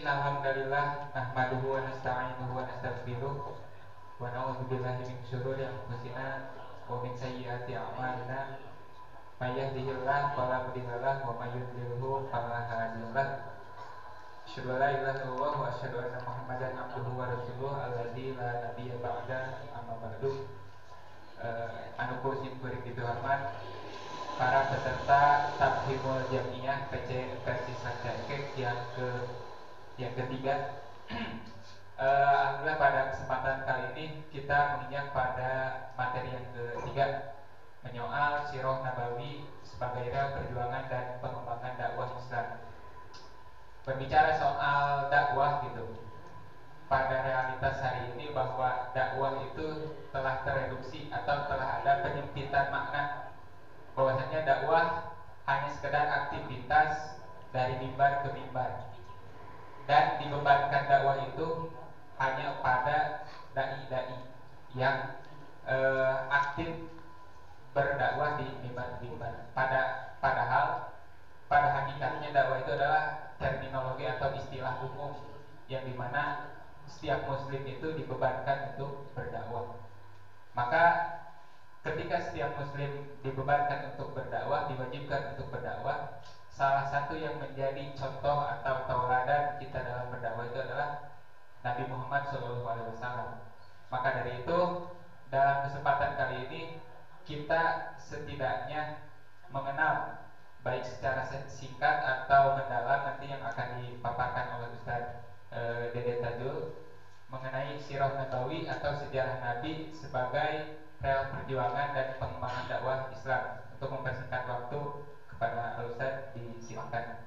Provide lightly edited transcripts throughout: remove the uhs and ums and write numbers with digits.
Innal hamdalillah nahmaduhu wa nasta'inuhu wa nastaghfiruh wa na'udzu billahi min syururi anfusina wa min sayyiati a'malina. May yahdihillahu fala mudilla lahu wa may yudlilhu fala hadiya lahu. Asyhadu an la ilaha illallah wa asyhadu anna Muhammadan abduhu wa rasuluh alladzi la nabiyya ba'da, amma ba'du. Anu kursi kuring hormat para peserta Tabhimul Jamiah PC versi Sancakek yang ketiga. Alhamdulillah pada kesempatan kali ini kita menginjak pada materi yang ketiga, menyoal Sirah Nabawi sebagai rel perjuangan dan pengembangan dakwah Islam. Berbicara soal dakwah gitu, pada realitas hari ini bahwa dakwah itu telah tereduksi atau telah ada penyempitan makna, bahwasanya dakwah hanya sekedar aktivitas dari mimbar ke mimbar, dan dibebankan dakwah itu hanya pada dai-dai yang aktif berdakwah di mimbar. Padahal pada hakikatnya dakwah itu adalah terminologi atau istilah umum yang dimana setiap muslim itu dibebankan untuk berdakwah. Maka ketika setiap muslim dibebankan untuk berdakwah, diwajibkan untuk berdakwah, salah satu yang menjadi contoh atau tauladan kita dalam berdakwah itu adalah Nabi Muhammad SAW. Maka dari itu, dalam kesempatan kali ini kita setidaknya mengenal, baik secara singkat atau mendalam nanti yang akan dipaparkan oleh Ustaz Dede Tajul, mengenai Sirah Nabawi atau sejarah Nabi sebagai rel perjuangan dan pengembangan dakwah Islam. Untuk mempersingkat waktu, kepada Ustaz disilakan.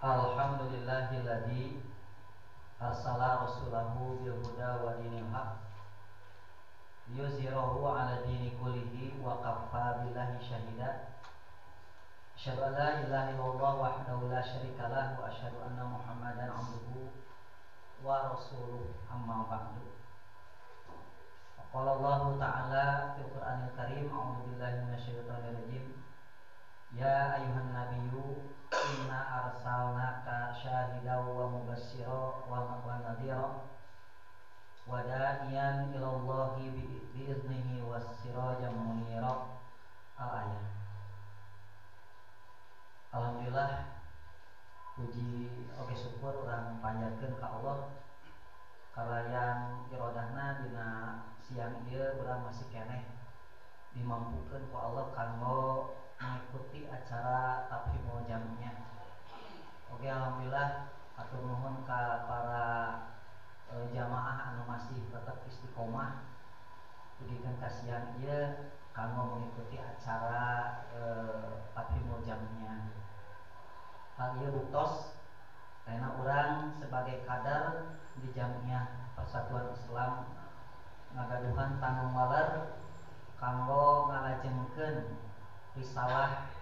Alhamdulillahilladzi arsala rasulahu bil huda wa dinil haq yuzhirahu ala dini kullihi wa kaffa billahi syahida. Asyhadu an la ilaha illallah wahdahu la syarika lah wa asyhadu anna Muhammadan abduhu wa rasuluh, amma ba'du. Qala Allah ta'ala fil Qur'anil Karim, a'udzu billahi minasyaitonir rajim. Ya ayyuhan nabiyyu inna arsalnaka syahidan wa mubasysyiran wa nadhiran wa da'iyan ila Allahi bi iznihi was sirajan munira. Al-ayat. Alhamdulillah, puji oge syukur urang panjatkeun ka Allah kalayan irodahna dina siang ieu urang masih keneh dimampukeun ku Allah kanggo mengikuti acara Tabhimul Jamiah. Oke, alhamdulillah atur nuhun ka para jamaah anu masih tetap istiqomah pudikeun ka siang ieu kanggo mengikuti acara Tabhimul Jamiah. Hal ieu buktos karena urang sebagai kader di Jamiah Persatuan Islam ngagaduhan tanggung waler kanggo ngalajengkeun risalah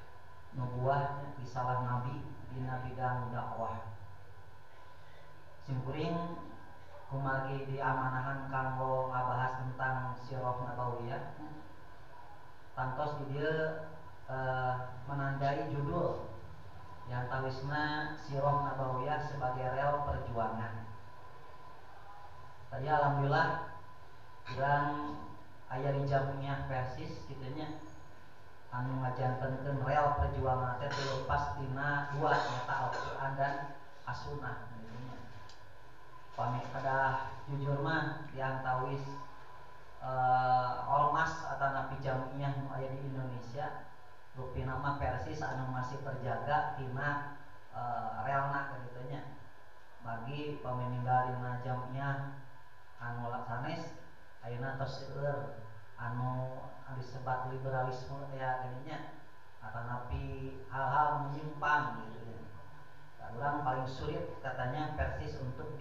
nubuah, risalah nabi dina bidang dakwah. Simkuring kumagi diamanahan kanggo ngabahas tentang Sirah Nabawiyah. Tantos di dieu menandai judul yang tawisna Sirah Nabawiyah sebagai rel perjuangan. Tadi alhamdulillah urang aya di Jamiah Persis kitunya anu ngajantenkeun rel perjuangan teh lepas tina dua nyata Al-Qur'an dan As-Sunnah kitunya. Pami kada jujur mah diantawis ormas atau napi Jamiah nu aya di Indonesia rupina mah Persis anu masih terjaga tina relna kitunya. Bagi pamininggal dina Jamiah anu sanes ayeuna tos seueur anu disebat liberalisme ya gininya atau napi hal-hal menyimpang gitu ya. Urang paling sulit katanya Persis untuk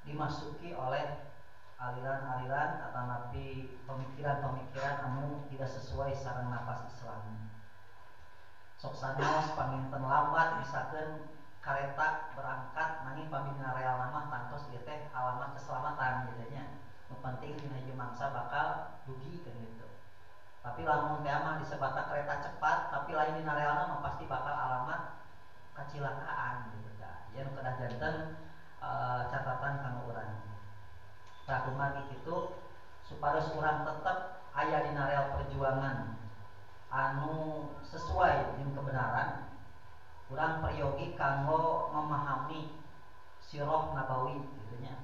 dimasuki oleh aliran-aliran atau napi pemikiran-pemikiran anu tidak sesuai sareng nafas Islam. Sok sanes panginten lambat misalkan kareta berangkat nanging pamina real nama tantos ieu teh alamat keselamatan gitu nya. Nu penting dina hiji mangsa bakal dugi kan gitu. Tapi lamun teh mah disebutna kereta cepat tapi lain dina realna mah pasti bakal alamat kecelakaan gitu kan. Ya nu kedah janten catatan kanggo urang. Tah kumaha kitu supados urang tetep aya dina rel perjuangan anu sesuai jeung kebenaran. Urang peryogi kanggo memahami sirah nabawi gitu nya.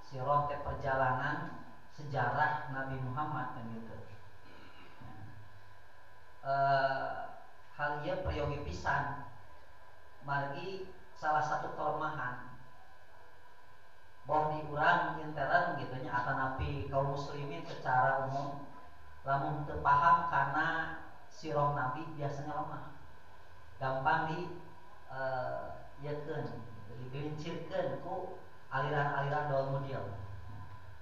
Sirah teh perjalanan sejarah Nabi Muhammad kan gitu. Hal ieu peryogi pisan margi salah satu kelemahan boh di urang intern gitu nya atanapi kaum muslimin secara umum lamun teu paham kana sirah Nabi biasanya lemah. Gampang digelincirkeun ku aliran-aliran dolmudil.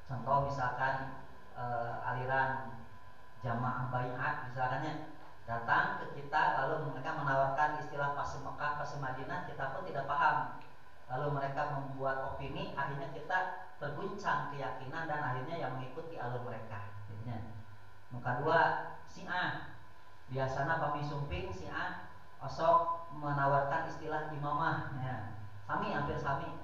Contoh misalkan aliran jamaah baiat misalkannya datang ke kita lalu mereka menawarkan istilah fase Mekah, fase Madinah, kita pun tidak paham. Lalu mereka membuat opini, akhirnya kita terguncang keyakinan dan akhirnya yang mengikuti alur mereka. Yang kedua, Syiah. Biasanya kami sumping Syiah osok menawarkan istilah imamah ya. Hampir sami.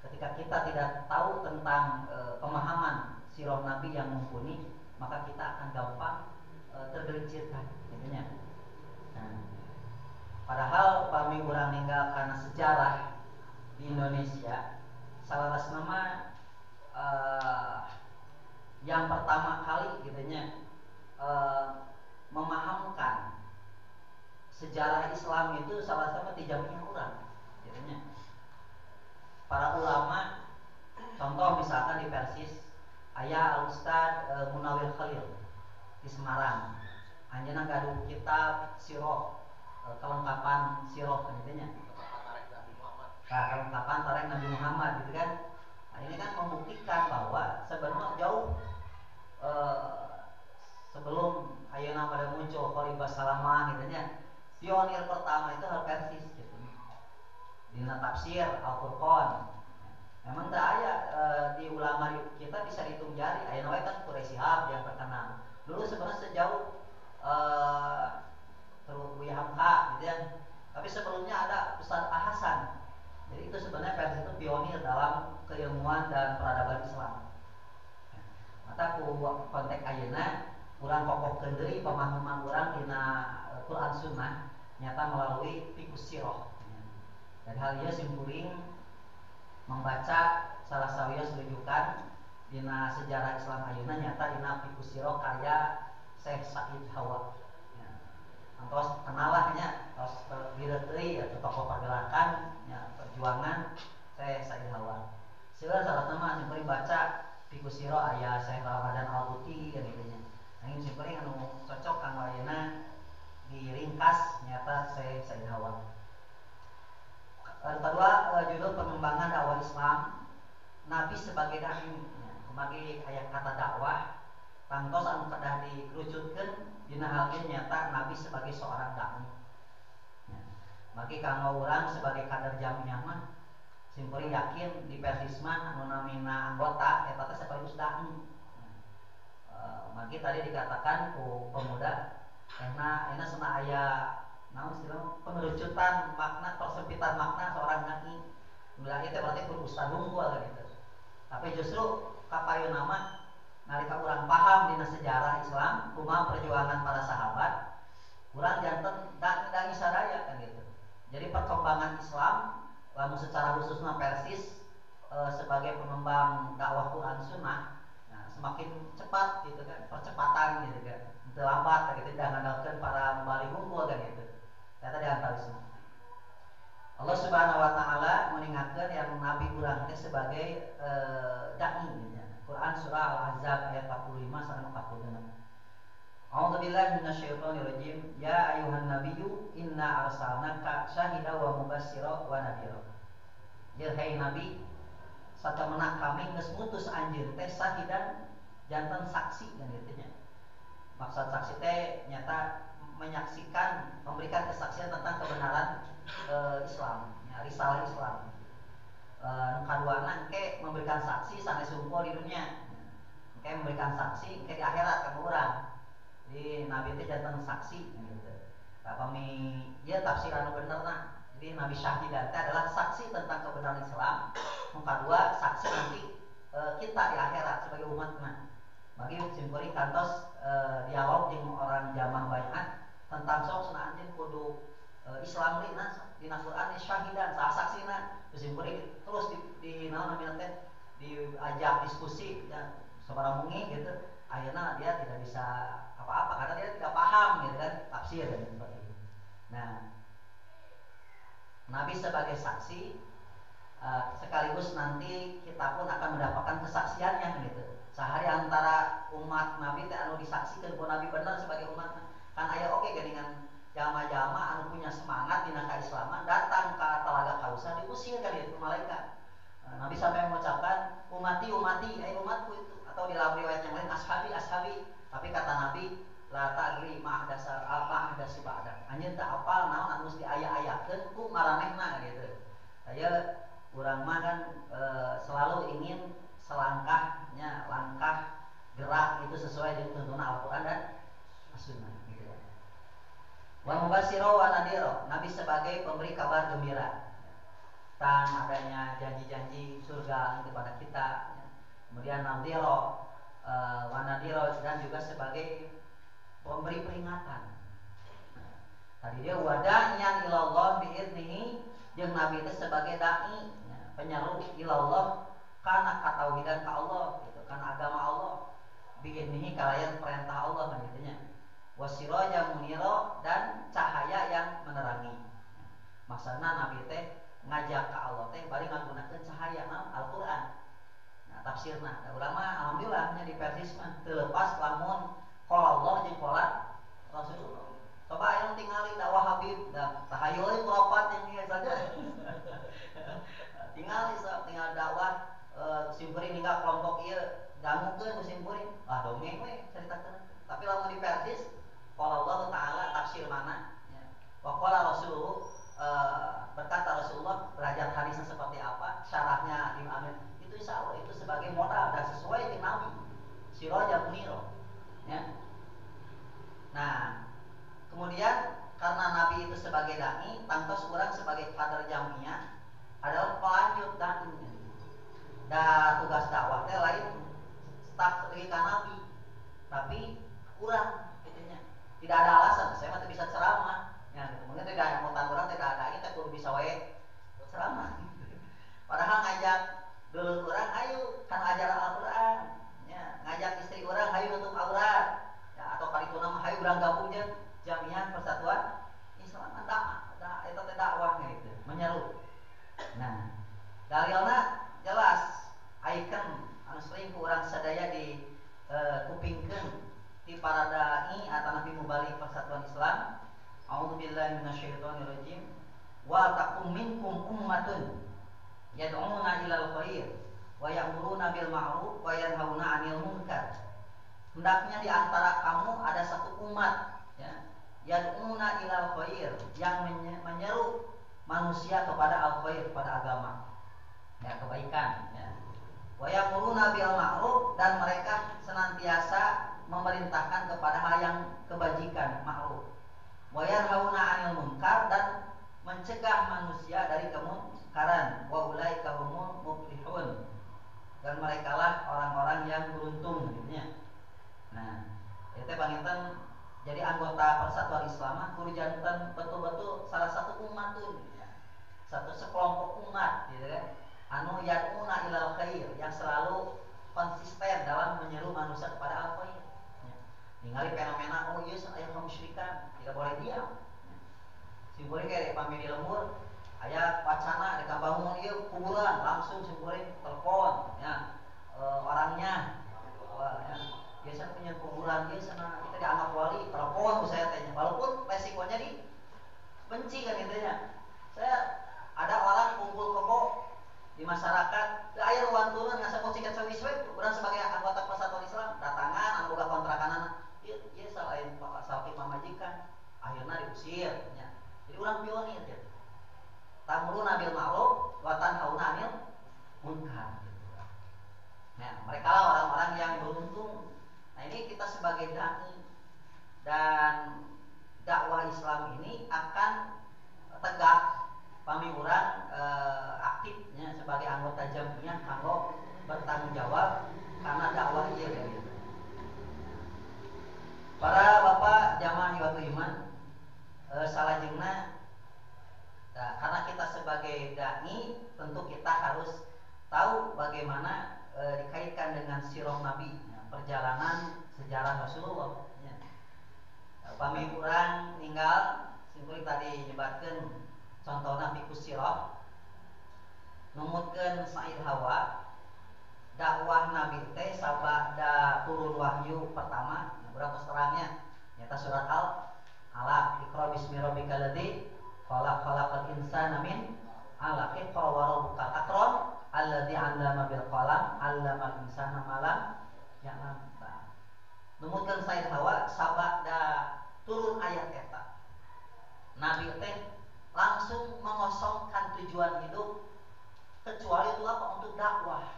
Ketika kita tidak tahu tentang pemahaman sirah Nabi yang mumpuni, maka kita akan gampang tergelincirkan intinya. Padahal kami urang ninggal karena sejarah di Indonesia salah nama yang pertama kali gitunya memahamkan sejarah Islam itu salah sama dijaminya urang jadinya. Para ulama contoh misalkan di Persis aya Al-Ustad Munawir Khalil di Semarang. Anjeunna gaduh kitab sirah kelengkapan sirah gitunya. Kelengkapan tarikh Nabi Muhammad gitu kan. Nah, ini kan membuktikan bahwa sebenarnya jauh sebelum ayeuna pada muncul Khalifah Salamah gitu nya. Pionir pertama itu Al-Persis gitu. Dina tafsir Al-Furqan. Memang teu aya di ulama kita bisa dihitung jari. Ayeuna we kan Quraisy Shihab yang terkenal. Dulu sebenarnya sejauh terus Buya Hamka gitu kan. Tapi sebelumnya ada Ustaz Hasan. Jadi itu sebenarnya Persis itu pionir dalam keilmuan dan peradaban Islam. Mata ku konteks ayeuna urang kokohkeun deui pemahaman urang dina Quran Sunnah nyata melalui fiqh sirah. Dan hal ieu simkuring membaca salah sawios rujukan dina sejarah Islam ayeuna nyata dina fiqh sirah karya Syekh Said Hawa. Antos kenalahnya tos direuteuy atau tokoh pergerakan nya perjuangan Syekh Said Hawa. Sila salah nama simkuring baca fiqh sirah aya Syekh Ramadan Al-Buti gitu nya. Angin simkuring anu cocok kanggo ayeuna diringkas nyata Syekh Said Hawa. Kedua judul pengembangan dakwah Islam Nabi sebagai dai. Sebagai ayat kata dakwah tangtos anu kedah dikerucutkeun dina hal ieu nyata Nabi sebagai seorang dai. Maki kanggo urang sebagai kader jamiah mah simkuring yakin di Persisma anu namina anggota eta teh sekaligus dai. Maki tadi dikatakan ku pemuda enak sana aya naon istilah pengerucutan makna persempitan makna seorang dai. Ulah itu berarti kudu ustad unggul gitu. Tapi justru kapayeuna mah nalika urang paham dina sejarah Islam kumaha perjuangan para sahabat, urang janten dai sadaya kan gitu. Jadi perkembangan Islam lamun secara khususna Persis sebagai pengembang dakwah Quran Sunnah semakin cepat gitu kan, percepatan gitu kan. Teu lambat gitu dan ngandalkeun para mubalik unggul kan gitu. Eta diantarisna. Allah Subhanahu wa taala mengingatkan yang Nabi urang teh sebagai dai gitu. Quran surah Al-Ahzab ayat 45 sampai 46. A'udzubillahi minasyaitonir rajim. Ya ayuhan nabiyyu inna arsalnaka syahidan wa mubasysyiran wa nadhira. Ya hai nabi, satemena kami geus ngutus anjeun teh syahidan janten saksi kan kitu nya. Maksud saksi teh nyata menyaksikan, memberikan kesaksian tentang kebenaran Islam risalah Islam. Kaduana engke memberikan saksi sanes sungkul di dunia, engke memberikan saksi engke di akhirat ka urang. Jadi Nabi teh janten saksi gitu. Kami ieu tafsir anu benerna. Jadi Nabi Syahidat adalah saksi tentang kebenaran Islam. Yang kedua saksi nanti kita di akhirat sebagai umatnya. Bagi simpuri kantos dialog dengan orang jamaah banyak tentang sok sana anjeun kudu Islam dina Quran syahidan sah saksina simpuri terus di naon namanya teh diajak diskusi ya sabarang mungi gitu. Akhirnya dia tidak bisa apa-apa karena dia tidak paham gitu kan tafsir dan seperti itu. Nah, Nabi sebagai saksi sekaligus nanti kita pun akan mendapatkan kesaksiannya gitu. Sehari antara umat Nabi teh anu disaksikan bahwa Nabi benar sebagai umat kan aya oke dengan jama-jama anu punya semangat dina kaislaman datang ke Telaga Kautsar diusir kan itu malaikat. Nabi sampai mengucapkan umati umatku itu atau di dalam riwayat yang lain ashabi tapi kata Nabi la ta'ri ma'ahdasu ba'da anjeun teu apal naon anu geus diaya-ayakeun ku maranehna gitu. Saya urang mah kan selalu ingin selangkahnya langkah gerak itu sesuai dengan tuntunan Al-Qur'an dan As-Sunnah gitu ya. Wa mubasyiro wa nadhiro, Nabi sebagai pemberi kabar gembira tentang adanya janji-janji surga kepada kita. Kemudian nadhiro wa nadhiro dan juga sebagai pemberi peringatan. Tadi dia wada'iyan ilallah bi'idnihi, jeung Nabi itu sebagai dai, penyeru ilallah kana katauhidan ka Allah gitu, kana agama Allah bi'idnihi kalayan perintah Allah kan gitu nya. Wasirajan munira dan cahaya yang menerangi. Maksudna Nabi teh ngajak ka Allah teh bari nggunakeun cahaya naon Al-Qur'an. Nah, tafsirna ulama alhamdulillah nya di persis mah teu lepas lamun qala Allah jeung qala Rasulullah. Coba yang tinggali dakwah Habib dan tahayul kuropat yang ini saja. tinggal dakwah simpuri ninggal kelompok ieu dangukeun ku simpuri. Ah dongeng we caritakeun. Tapi lamun di persis qala Allah taala tafsir mana ya. Wa qala Rasulullah berkata Rasulullah derajat hadisnya seperti apa, syarahnya di amin. Itu insyaallah itu sebagai modal dan sesuai dengan Nabi. Sirajan munira. Ya. Nah, kemudian karena Nabi itu sebagai dai, pantas orang sebagai kader jamiah adalah pelanjut dai. Dan tugas dakwahnya lain staf dari Nabi, tapi kurang itunya. Tidak ada alasan, saya mah bisa ceramah. Ya, mungkin tidak ada mutan orang tidak ada ini, kudu bisa wae ceramah. Padahal ngajak dulu orang, ayo kan ajaran Al-Qur'an. Ya, ngajak istri orang, ayo nutup aurat. Ya, atau kali itu nama hayu urang gabung jeung jamiah persatuan Islam itu dakwah gitu menyeru. Nah, dalilna jelas icon anu sering ku urang sadaya di kupingkeun ti para dai atau nabi mubalik persatuan Islam. A'udzubillahi minasyaitonirrajim. Wa taqum minkum ummatun yad'una ilal khair wa ya'muruna bil ma'ruf wa yanhauna 'anil munkar. Hendaknya di antara kamu ada satu umat ya, yad'una ilal khair, yang menyeru manusia kepada al-khair, kepada agama. Ya, kebaikan ya. Wa ya'muruna bil ma'ruf, dan mereka senantiasa memerintahkan kepada hal yang kebajikan, ma'ruf. Wa yanhauna 'anil munkar, dan mencegah manusia dari kemungkaran. Wa ulaika humul muflihun, dan merekalah orang-orang yang beruntung gitu ya. Nah, itu panginten jadi anggota persatuan Islam kudu janten betul-betul salah satu umat tuh ya. Satu sekelompok umat gitu kan. Anu yad'una ilal khair, yang selalu konsisten dalam menyeru manusia kepada al-khair. Ya. Ningali fenomena oh iya aya kemusyrikan, tidak boleh diam. Ya. Simpulnya kayak pamili lembur, aya wacana dekat bangun ieu kuburan, langsung simpulnya telepon ya. Orangnya ya. Biasa punya kuburan dia sana kita dianggap wali, telepon saya tanya, walaupun resikonya benci kan intinya. Saya ada orang kumpul kebo di masyarakat, ke air ruang turun ngasa kucikan sawiswe, orang sebagai anggota persatuan Islam, datangan anu boga kontrakanan, ieu selain Pak Salki pamajikan, akhirnya diusir ya. Jadi orang pionir ya. ta'muruna bil ma'ruf wa tanhauna 'anil munkar. Nah, mereka lah orang-orang yang beruntung. Nah, ini kita sebagai dai dan dakwah Islam ini akan tegak pami urang aktifnya sebagai anggota jamiah kanggo bertanggung jawab karena dakwah ieu gitu. Para bapak jamaah hiwatu iman, salajengna karena kita sebagai dai tentu kita harus tahu bagaimana dikaitkan dengan sirah Nabi, perjalanan sejarah Rasulullah. Pami urang tinggal simpul tadi nyebatkeun contohna fikus sirah, numutkeun Said Hawa dakwah Nabi teh sabada turun wahyu pertama. Berapa terangnya? Nyata surat Al-Alaq, Iqra bismi rabbikal ladzi khalaqal insana min 'alaq, Iqra wa rabbukal akram alladzi 'allama bil qalam 'allamal insana ma lam ya'lam. Numutkeun Said Hawa sabada turun ayat eta. Nabi teh langsung mengosongkan tujuan hidup kecuali itu apa? Untuk dakwah.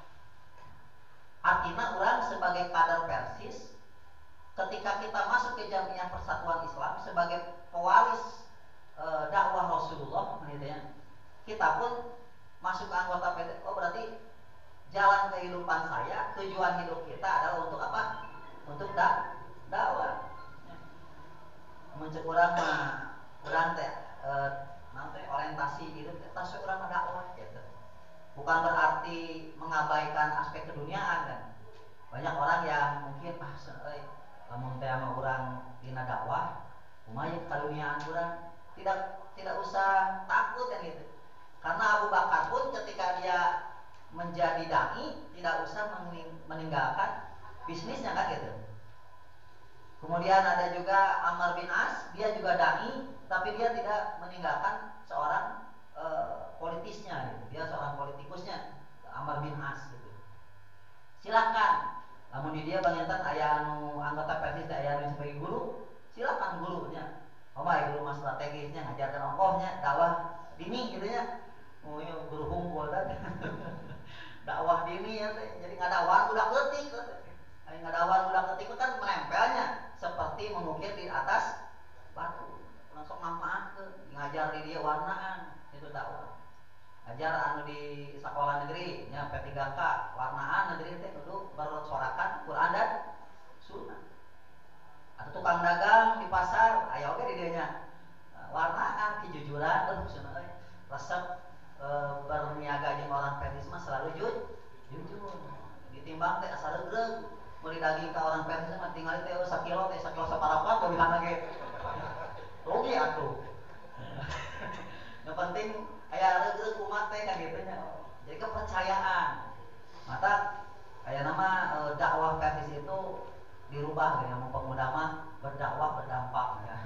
Artinya orang sebagai kader Persis ketika kita masuk ke Jamiah Persatuan Islam sebagai pewaris dakwah Rasulullah gitu ya, kita pun masuk ke anggota PT. Oh berarti jalan kehidupan saya, tujuan hidup kita adalah untuk apa? Untuk dakwah. Muncul orang mah orang teh nanti orientasi hidup kita seorang dakwah gitu. Bukan berarti mengabaikan aspek keduniaan kan. Banyak orang yang mungkin lamun teh mah urang dina dakwah, kumaha kaduniaan urang, tidak usah takut kan gitu. Karena Abu Bakar pun ketika dia menjadi dai tidak usah meninggalkan bisnisnya kan gitu. Kemudian ada juga Ammar bin As, dia juga dai tapi dia tidak meninggalkan seorang politisnya gitu. Dia seorang politikusnya, Ammar bin As gitu. Silakan, namun di dia bangetan aya anu anggota Persis aya anu sebagai guru, silakan gurunya. Omah guru mas strategisnya ngajarkan ongkohnya, dakwah dini gitu ya. Oh iya guru hunkul dan dakwah dini ya teh. Jadi ngadawan budak leutik teh. Ai ngadawan budak leutik kan menempelnya seperti mengukir di atas batu. Langsung manfaatkeun, ngajar di dia warnaan, itu dakwah. Ajar anu di sekolah negeri nya P3K warnaan negeri teh kudu bersorakan Quran dan Sunnah. Atau tukang dagang di pasar aya oge di dieu nya warnaan kejujuran cenah euy resep berniaga jeung orang Persis mah selalu jujur. Ditimbang teh asa regreg meuli daging ka orang Persis mah tinggal teh 1 kilo saparapat gawihanna ge rugi atuh. Yang penting aya regreg umat teh kan gitu nya. Jadi kepercayaan. Mata aya nama dakwah Persis itu dirubah dengan pemuda mah berdakwah berdampak ya.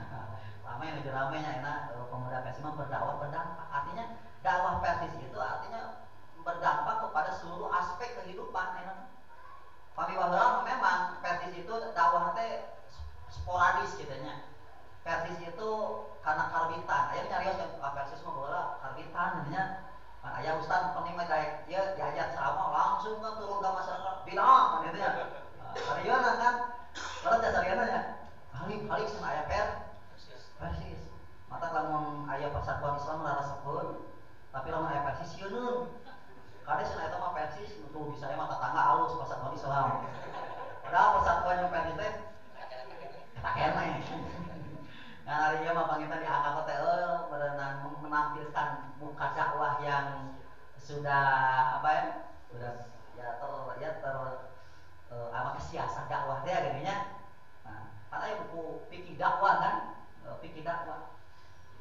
Ramai yang ramainya enak pemuda Persis mah berdakwah berdampak. Artinya dakwah Persis itu artinya berdampak kepada seluruh aspek kehidupan enak. Kami bahwa memang Persis itu dakwah teh sporadis gitu nya. Persis itu karena karbitan, aya nyarios Persis mah bola karbitan namanya. Aya ustaz penting mah daek ieu diajar ceramah langsung kan turun ke masyarakat bilang gitu ya. Ariana kan terus dasarnya nya halik sama aya Persis. Mata lamun aya Persatuan Islam rarasekeun, tapi lamun aya Persis yeun. Kade cenah eta mah Persis tuh bisa mah tetangga alus Persatuan Islam. Padahal persatuan yang Persis teh tak kene. Nah, hari ini mah pangitan di angka teh menampilkan muka dakwah yang sudah apa ya? Sudah apa kesiasan dakwah dia gininya. Nah, karena ya buku fikih dakwah kan, fikih dakwah.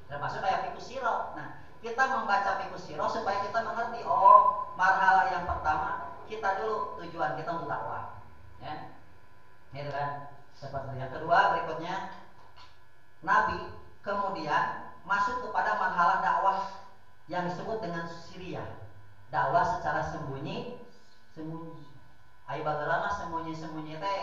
Termasuk kayak fikus sirah. Nah, kita membaca fikus sirah supaya kita mengerti marhalah yang pertama kita dulu tujuan kita untuk dakwah. Ya. Gitu kan? Seperti yang kedua berikutnya Nabi kemudian masuk kepada marhalah dakwah yang disebut dengan siriyah, dakwah secara sembunyi. Ayo bagaimana sembunyi teh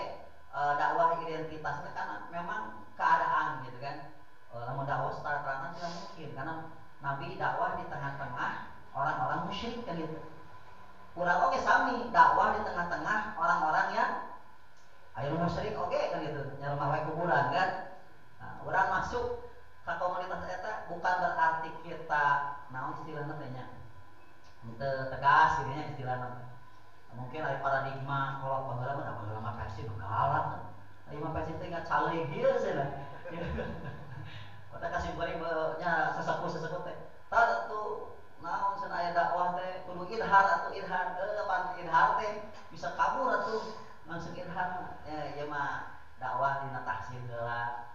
dakwah identitasnya karena memang keadaan gitu kan. Namun dakwah secara terang tidak mungkin karena Nabi dakwah di tengah-tengah orang-orang musyrik kan gitu. Kurang oke sami dakwah di tengah-tengah orang-orang yang ayo musyrik oke kan gitu. Nya rumah wae kuburan kan. Nah, orang masuk ke komunitas eta bukan berarti kita naon istilahna teh nya. Henteu tegas gitu nya istilahna. Mungkin ada paradigma kalau baheula mah da baheula mah versi nu galak. Ari mah versi teh nggak cale gieu cenah. Pada kasih beri nya sesepuh teh. Tah tuh naon cenah aya dakwah teh kudu idhar atuh idhar pan idhar teh bisa kabur atuh langsung idhar. Ya mah dakwah dina tahsin heula.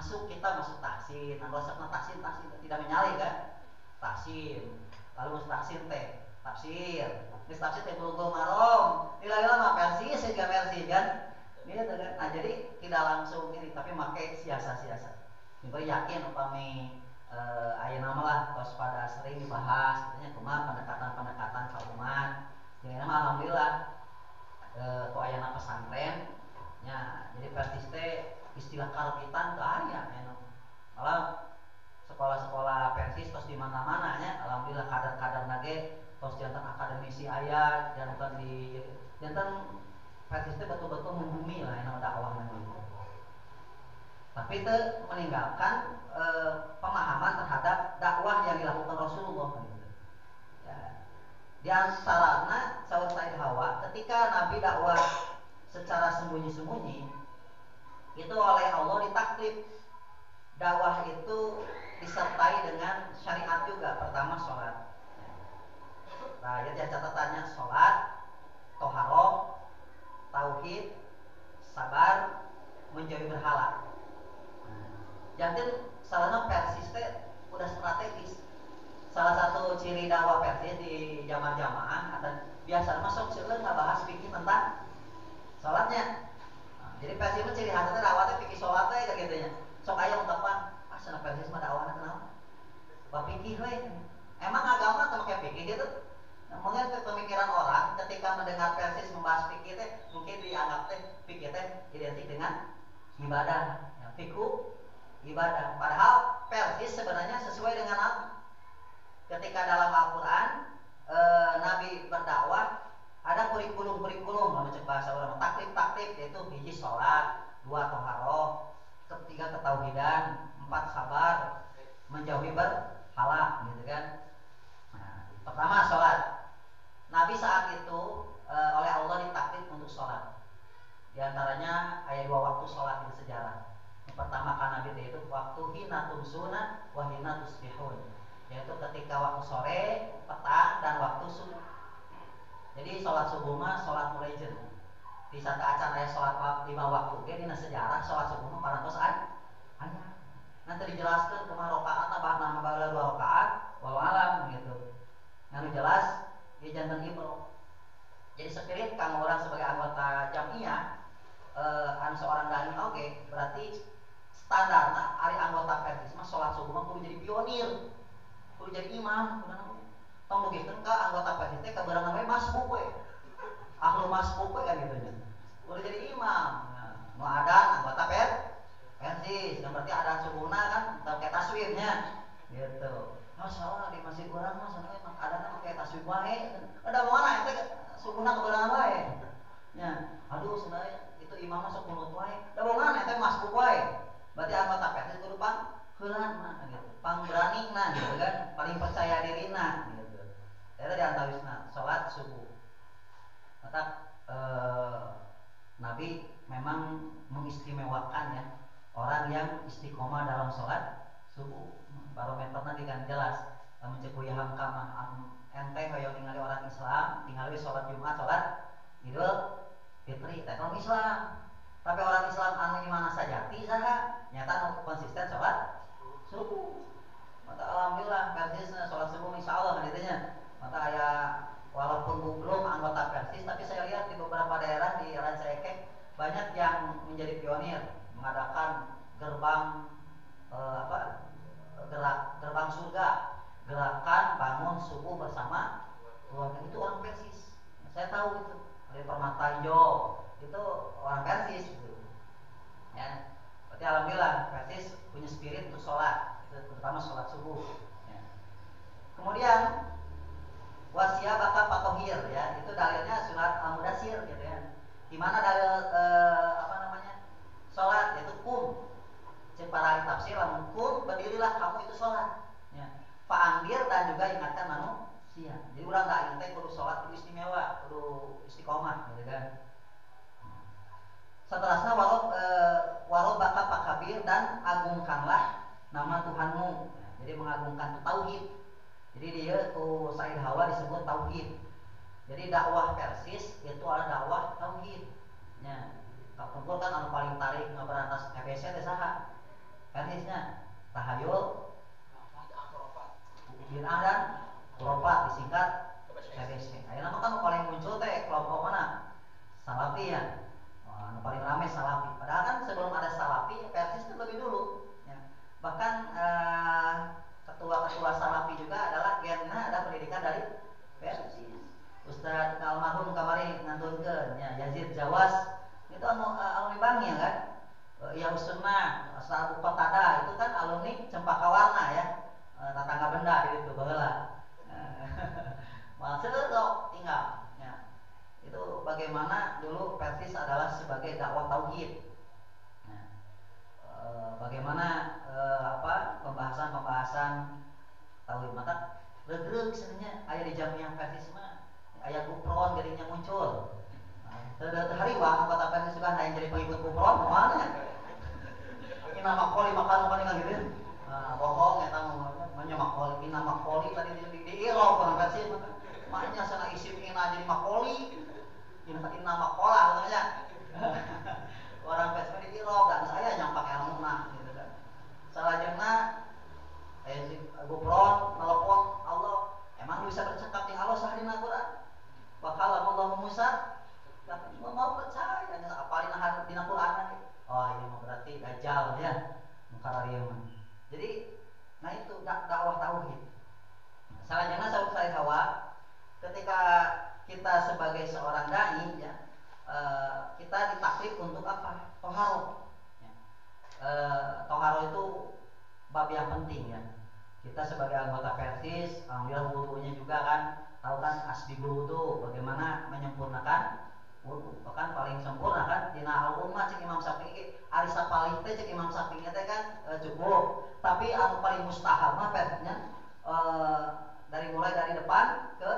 Kita masuk tahsin, nah resepna tahsin tidak menyalih kan? Tahsin. Lalu tahsin teh tafsir. Geus tafsir teh bulugul maram. Nilai mah versi sehingga versi kan. Gitu kan. Nah, jadi tidak langsung ini tapi make siasa-siasa. Kita yakin upami ayeuna mah lah tos pada sering dibahas katanya kumaha pendekatan-pendekatan ka umat. Jadi mah alhamdulillah ku ayeuna pesantren nya jadi persis teh istilah karbitan teu aya anu. Malah sekolah-sekolah persis tos di mana-mana nya alhamdulillah kader-kader nage tos jantan akademisi aya jantan di jantan persis teh betul-betul membumi lah anu dakwah nang tapi itu meninggalkan pemahaman terhadap dakwah yang dilakukan Rasulullah. Ya. Di antaranya Saud Said Hawa ketika Nabi dakwah secara sembunyi-sembunyi itu oleh Allah ditaklif. Dakwah itu disertai dengan syariat juga. Pertama sholat. Nah, ya catatannya sholat, toharoh, tauhid, sabar, menjauhi berhala. Jangan salahnya persis teh udah strategis. Salah satu ciri dakwah persis di jamaah-jamaah atau biasa masuk seueur ngabahas fikih tentang salatnya. Nah, jadi persis mah ciri khasna dakwah teh fikih salat teh gitu nya. Sok aya ungkapan, cenah persis mah dakwahna kunaon? Bab fikih we. Emang agama teh make fikih gitu. Mungkin pemikiran orang ketika mendengar persis membahas fikih teh mungkin dianggap teh fikih teh identik dengan ibadah. Ya, fikih ibadah. Padahal persis sebenarnya sesuai dengan Nabi. Ketika dalam Al-Quran Nabi berdakwah ada kurikulum dalam bahasa ulama taklif yaitu hiji sholat, dua toharoh, ketiga ketauhidan, empat sabar, menjauhi berhala, gitu kan. Nah, pertama sholat. Nabi saat itu oleh Allah ditaklif untuk sholat. Di antaranya ada dua waktu sholat di sejarah. Pertama kan Nabi itu waktu hina tumsuna wa hina tusbihun, yaitu ketika waktu sore, petang dan waktu subuh. Jadi sholat subuh mah sholat murejen. Di saat acan aya sholat 5 waktu ge dina sejarah sholat subuh mah parantos aya. Nanti dijelaskan kumaha rakaat bahna baheula 2 rakaat wallahu alam gitu. Nganu jelas ieu janten ibro. Jadi spirit kang orang sebagai anggota jamiah anu seorang dai oge berarti standarna ari anggota persis mah salat subuh mah kudu jadi pionir, kudu jadi imam, kudu naon. Tong dugikeun ka anggota persis teh kabeurang we masbuk we. Ahlu masbuk we kan gitu nya. Kudu jadi imam. Nah, nu adan anggota persis, yang berarti adan subuhna kan teu ke taswirnya gitu. Masalah di masjid urang mah sana mah adanna make taswir wae. Ada mana eta subuhna kabeurang wae. Nya, aduh sebenarnya itu imam masuk mulut wae. Da mana eta masbuk wae. Berarti anggota persis kudu pangheulan gitu. Pangberanina gitu kan, paling percaya dirina gitu. Eta diantawisna salat subuh. Maka Nabi memang mengistimewakan ya orang yang istiqomah dalam salat subuh. Barometerna digan jelas. Lamun cek kuliah kamah ente hoyong ningali orang Islam, ningali salat Jumat, salat Idul Fitri, teh Islam. Tapi orang Islam anu imana sajati saha nyata konsisten sholat subuh. Maka alhamdulillah persis sholat subuh insyaallah haditsnya. Maka aya walaupun belum anggota persis tapi saya lihat di beberapa daerah di Ranca Ekek banyak yang menjadi pionir mengadakan gerbang gerbang surga, gerakan bangun subuh bersama keluarga itu orang persis. Saya tahu itu dari Permatajo itu orang persis gitu. Ya, berarti alhamdulillah persis punya spirit untuk sholat, itu terutama sholat subuh. Ya. Kemudian wasia bakal patohir ya, itu dalilnya surat Al-Mudatsir gitu ya. Di mana dalil salat yaitu kum. Cek para ahli tafsir lamun kum berdirilah kamu itu salat. Ya. Fa'andir dan juga ingatkan manusia. Jadi urang da ingat kudu salat kudu istimewa, kudu istiqomah gitu kan. Setelahnya warob bakal pakabir dan agungkanlah nama Tuhanmu. Ya, jadi mengagungkan tauhid. Jadi dia tuh Said Hawa disebut tauhid. Jadi dakwah Persis itu adalah dakwah tauhid. Ya, tentu kan anu paling tarik ngaberantas EBC teh saha? Persisnya tahayul, bid'ah dan khurafat disingkat EBC. Ayeuna mah kan paling muncul teh kelompok mana? Salafi ya. Anu paling ramai Salafi. Padahal kan sebelum ada Salafi, Persis itu lebih dulu. Ya. Bahkan ketua-ketua Salafi juga adalah genna ada pendidikan dari Persis. Ustaz almarhum kamari ngantunkeun nya Yazid Jawas itu alumni Bangi ya kan. Ya Sunnah, Ustaz Abu Qatada itu kan alumni Cempaka Warna ya. Tetangga benda di itu baheula. Maksudnya tinggal ya. Itu bagaimana dulu Persis adalah sebagai dakwah tauhid. Nah, bagaimana pembahasan tauhid mata regreg sebenarnya aya di jamiah Persis mah aya kupron jadinya muncul. Nah, hari wah anggota Persis juga yang jadi pengikut kupron mana? Ini nama koli makan kan gitu. Nah, bohong eta namanya makoli, ini nama koli tadi di Irob orang Persis makanya sana isim ina jadi makoli. Ini nama kola namanya. Orang Persis di Irob dan saya yang pakai almunah gitu kan. Salajengna gopron telepon Allah, emang bisa bercakap dengan Allah sahadina Quran? Bakal Allah Musa, tapi mau percaya apalin dina Quran. Oh ini mah berarti dajjal ya, mukararieu mah. Jadi nah itu dakwah tauhid. Salajengna Said Hawa ketika kita sebagai seorang dai ya, kita ditaklif untuk apa? Toharo. Ya. Toharo itu bab yang penting ya. Kita sebagai anggota Persis, alhamdulillah wudunya juga kan, tahu kan asbibul wudu, bagaimana menyempurnakan wudu. Bahkan paling sempurna kan dina al-ummah cek Imam Syafi'i, ari sapalih teh cek Imam Syafi'i teh kan cukup. Tapi anu paling mustahab mah persnya dari mulai dari depan ke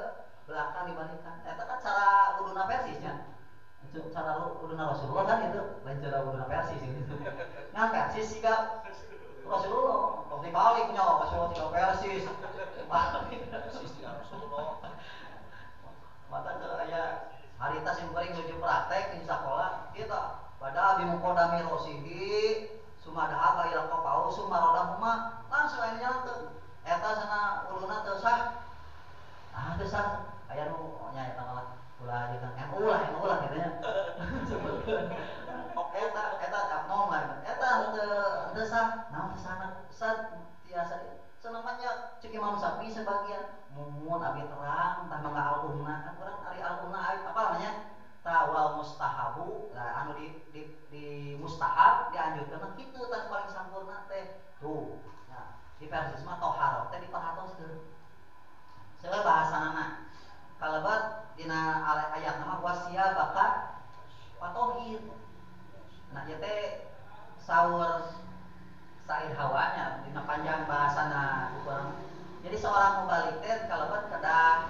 belakang dibandingkan. Eta kan cara wuduna Persisnya. Itu cara wuduna Rasulullah kan itu, lain cara wuduna Persis gitu. Nah, Persis juga Rasulullah, waktu dibalik nyawa Rasulullah tinggal Persis. Persis tinggal Rasulullah. Mata ke aya harita sing paling nuju praktek di sekolah kita pada bimukodami rosihi sumadaha baila qapau sumaroda huma langsung aya nyalanteun. Eta sana uluna teu sah. Teu sah. Aya nu nya eta malah ulah jeung MU lah gitu nya. Eta abnormal. Eta teu sah. Naon teu sah tiasa senamanya cek Imam Syafi'i sebagian mumun abi terang tah mangga al-umna kan urang ari al-umna apa namanya? Tawal mustahabu. Nah anu di mustahab dianjurkeun kitu tah paling sampurna teh. Tuh. Nah, di Persis mah toharo teh dipahatoskeun. Seula bahasanana kalebat dina ayat nama wasia bakat patohir. Nah ieu teh saur Said Hawanya dina panjang bahasana kurang. Jadi seorang mubalik teh kalebat kedah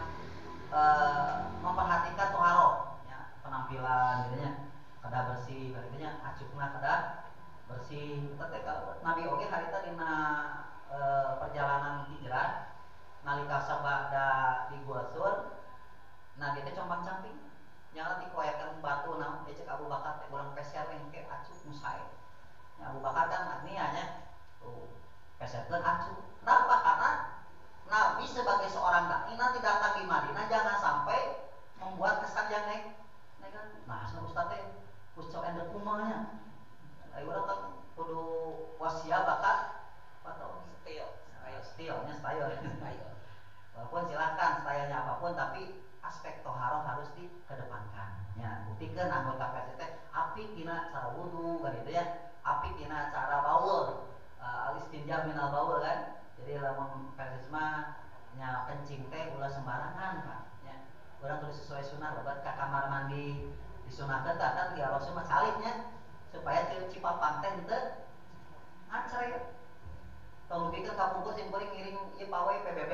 memperhatikan toharo ya, penampilan gitu nya. Kedah bersih gitu nya, acukna kedah bersih. Eta teh Nabi oge harita dina perjalanan hijrah nalika sabada di Gua Sur. Nah dia teh compang-camping nyala dikoyakeun batu naon cek Abu Bakar teh urang peser engke acuk musae. Ya Abu Bakar kan agnianya tuh peserkeun acuk. Kenapa? Karena Nabi sebagai seorang dai nanti datang di Madinah jangan sampai membuat kesan yang negatif. Nah, Ustaz teh usah endek kumanya. Ayo urang kan kudu wasia bakat atau style. Walaupun silakan stylenya apapun tapi aspek toharo harus dikedepankan. Ya, buktikan anggota Persis teh apik dina cara wudu kan gitu ya. Apik dina cara baul. Al-istinja minal baul kan. Jadi lamun Persis mah nya kencing teh ulah sembarangan Pak nya. Urang kudu sesuai sunah loba ka kamar mandi disunahkeun tah kan dia Rasul mah salibnya supaya cipapang teh henteu ngacrek. Tong dipikeun kapungkur sing kuring ngiring ieu pawe PBB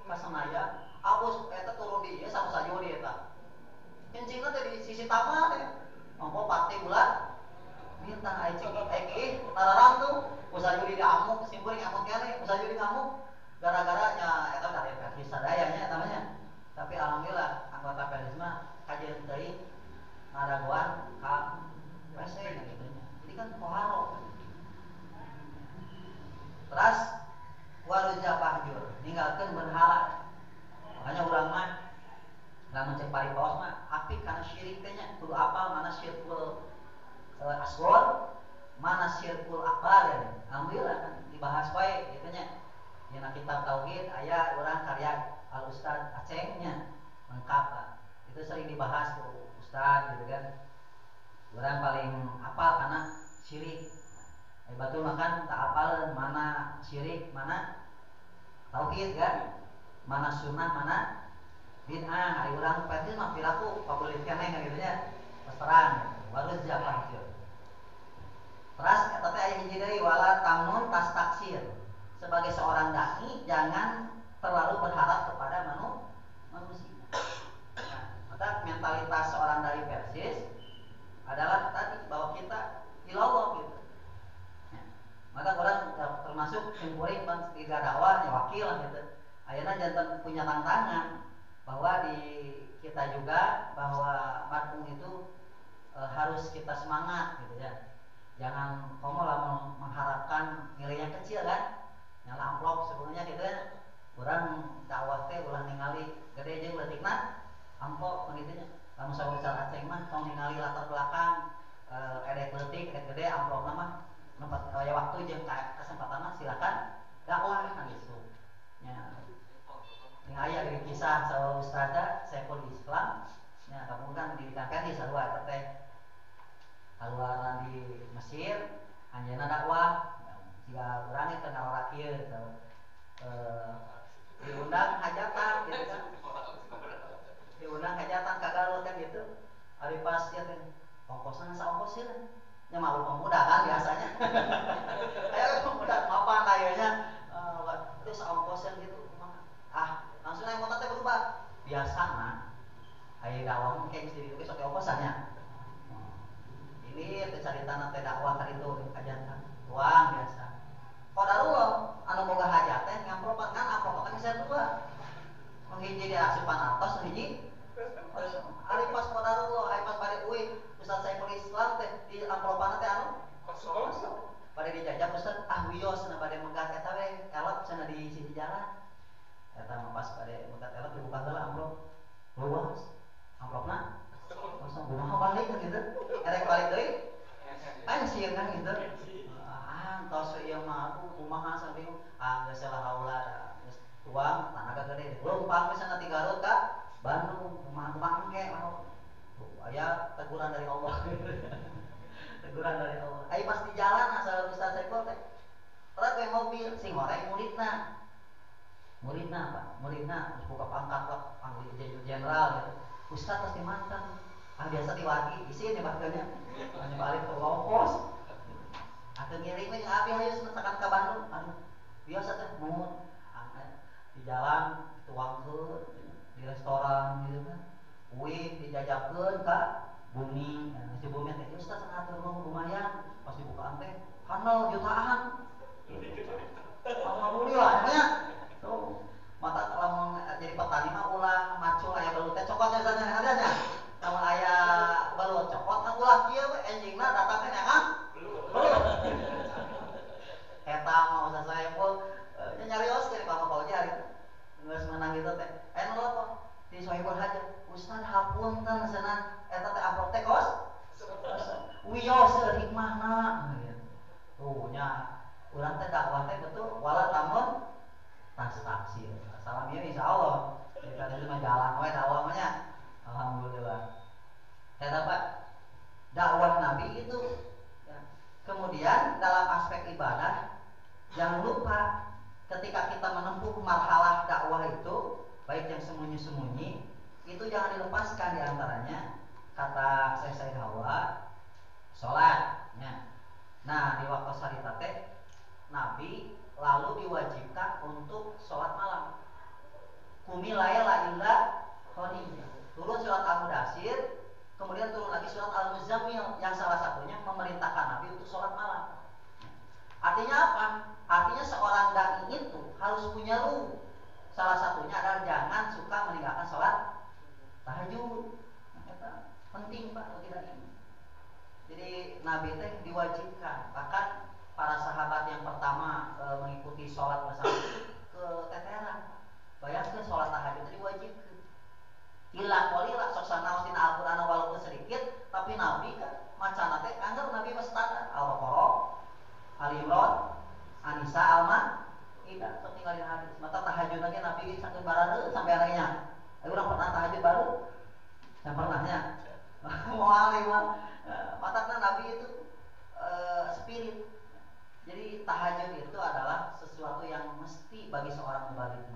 ka Sanaya, abus eta turun di ieu samusaju di eta. Kencingna teh di sisi tama teh. Monggo pati bulan minta ai cik ai nararang tuh usah judi diamuk sing kuring amuk keneh usah judi ngamuk gara-gara nya eta dari versi sadayanya namanya. Tapi alhamdulillah anggota Persis mah kajian teuing ngadagoan ka WC gitu nya. Jadi kan poharo. Terus waruja pahjur ninggalkeun berhala. Makanya urang mah lamun cek paripaos mah apik kana syirik teh nya kudu apal mana syirkul asgor mana syirkul akbar ya. Alhamdulillah kan dibahas wae kitu nya. Dina kitab tauhid aya urang karya Al Ustaz Aceh nya lengkap kan. Itu sering dibahas tuh Ustaz gitu kan. Urang paling apal kana syirik. Batul makan tak apal mana syirik mana tauhid kan. Mana sunnah mana bid'ah. Ari urang pasti mah piraku pabelit keneh kan kitu nya. Terus terang baru siapa itu. Terus eta teh aya hiji deui wala tamnun tas taksir. Sebagai seorang dai jangan terlalu berharap kepada manusia. Nah, maka mentalitas seorang dai Persis adalah tadi bahwa kita ilallah gitu. Nah, maka orang termasuk simpuring tiga dakwah ya wakil gitu. Ayeuna jantan punya tantangan bahwa di kita juga bahwa marhum itu harus kita semangat gitu ya. Jangan kamu lah mengharapkan nilainya kecil kan. Nyala amplop sebenarnya gitu ya. Urang dakwah teh ulah ningali gede jeung leutikna amplop begitu nya. Lamun sawisal Aceh mah tong ningali latar belakang edek leutik edek gede amplopna mah nempat aya waktu jeung kesempatan mah silakan dakwah kan gitu. Nya ning aya di kisah salah ustaza Saiful Islam nya kemudian didikankan di sarua teh kaluaran di Mesir anjeunna dakwah jika urang teh ngawara kieu diundang hajatan gitu kan. Diundang hajatan ka Garut kan gitu. Ari pas ieu teh ongkosna saongkos ieu. Nya malu pemuda kan biasanya. Aya pemuda mapan ayeuna terus saongkosan gitu. Langsung aja motor teh berubah. Biasana aya dakwah mungkin mesti ditulis sok ongkosannya. Ini teh caritana teh dakwah ka ditu hajatan. Uang biasa. Qadarullah anu boga hajat teh ngampropan kan ampropan bisa dua. Menghiji di asupan atos hiji. Ari pas qadarullah ari pas bari uih Ustaz Saiful Islam teh di ampropan teh anu kosong. Bade dijajak Ustaz wios na bade megat eta we elep cenah di sisi jalan. Eta mah pas bade megat elep dibuka heula amplop. Luas. Amplopna kosong. Kumaha balik gitu. Erek balik deui. Anjir kan gitu. Tos ieu mah aku kumaha sambil geus salah haula geus uang tanaga gede. Lumpang misalna ti Garut ka Bandung kumaha engke aya teguran dari Allah. Teguran dari Allah. Ai pas di jalan asal Ustaz Saiful teh rek we mobil sing goreng muridna. Muridna apa? Muridna buka pangkat lah panggil jenderal gitu. Ustaz pasti mantan. Biasa diwagi isi nih bahkannya. Hanya balik ke ongkos. Atau ngiring we abi hayu tekan ka Bandung. Aduh, biasa teh mun di jalan tuangkeun di restoran gitu kan. Uih dijajakeun ka Bumi. Si Bumi teh Ustaz ngatur lumayan pas dibukaan teh handal jutaan. Alhamdulillah nya. Tuh, mata lamun jadi petani mah ulah macul aya balut teh cokotnya sana adanya. Lamun aya balut cokot mah ulah kieu we enjingna datang teh nyangan. Eta mau Ustaz Saiful nyarios ke Pak Pauji hari geus menang gitu teh. Nolot di Saiful haja. Ustaz hapunten cenah eta teh amplop teh kos. Wios hikmahna. Tuh nya urang teh dakwah teh betul wala tamun tas taksir. Salam ieu insyaallah. Kita teh mah jalan we dakwah mah nya. Alhamdulillah. Eta Pak dakwah Nabi itu ya. Kemudian dalam aspek ibadah jangan lupa ketika kita menempuh marhalah dakwah dakwah itu baik yang sembunyi-sembunyi itu jangan dilepaskan, diantaranya kata Syekh Said Hawa sholat ya. Nah di waktu sarita teh Nabi lalu diwajibkan untuk sholat malam. Qumi laila illa qalilan. Turun surat Al-Mudaththir, kemudian turun lagi surat Al-Muzammil yang salah satunya memerintahkan Nabi untuk sholat malam. Artinya apa? Artinya seorang dai itu harus punya ruh. Salah satunya adalah jangan suka meninggalkan sholat tahajud. Nah, penting Pak bagi dai. Jadi Nabi teh diwajibkan. Bahkan para sahabat yang pertama mengikuti sholat bersama keteteran. Bayangkan sholat tahajud itu diwajibkan. Ila qalila sok sanaosin Al-Qur'an walaupun sedikit, tapi Nabi kan macana teh anggar Nabi mah standar Al-Baqarah, Al-Imran, An-Nisa, Al-Maidah sok tinggalin hadis. Mata tahajud lagi Nabi sakeun bareureut sampai anaknya. Urang pernah tahajud baru? Yang pernahnya. Moal mah. Matakna Nabi itu spirit. Jadi tahajud itu adalah sesuatu yang mesti bagi seorang mubaligh.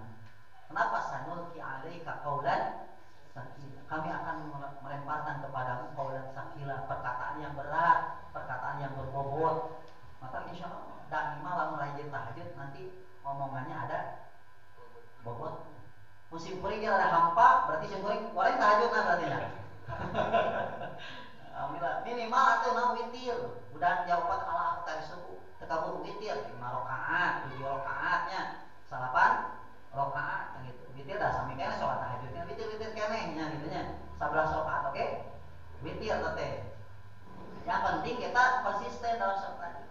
Kenapa sanulki alaika qaulan sakila? Kami akan melemparkan kepadamu qaulan sakila, perkataan yang berat, perkataan yang berbobot. Maka insya Allah dan malam rajin tahajud nanti omongannya ada bobot. Musim kuring ada hampa, berarti musim kuring boleh tahajud nah berarti ya. Alhamdulillah minimal atuh mah witir. Udah jawaban ala tadi subuh, tekabur witir 5 rakaat, 7 rakaatnya, 8 rakaat gitu. Witir dah sami kene salat tahajudnya witir-witir kene nya gitu nya. 11 rakaat oke. Witir teh. Yang penting kita konsisten dalam salat tahajud.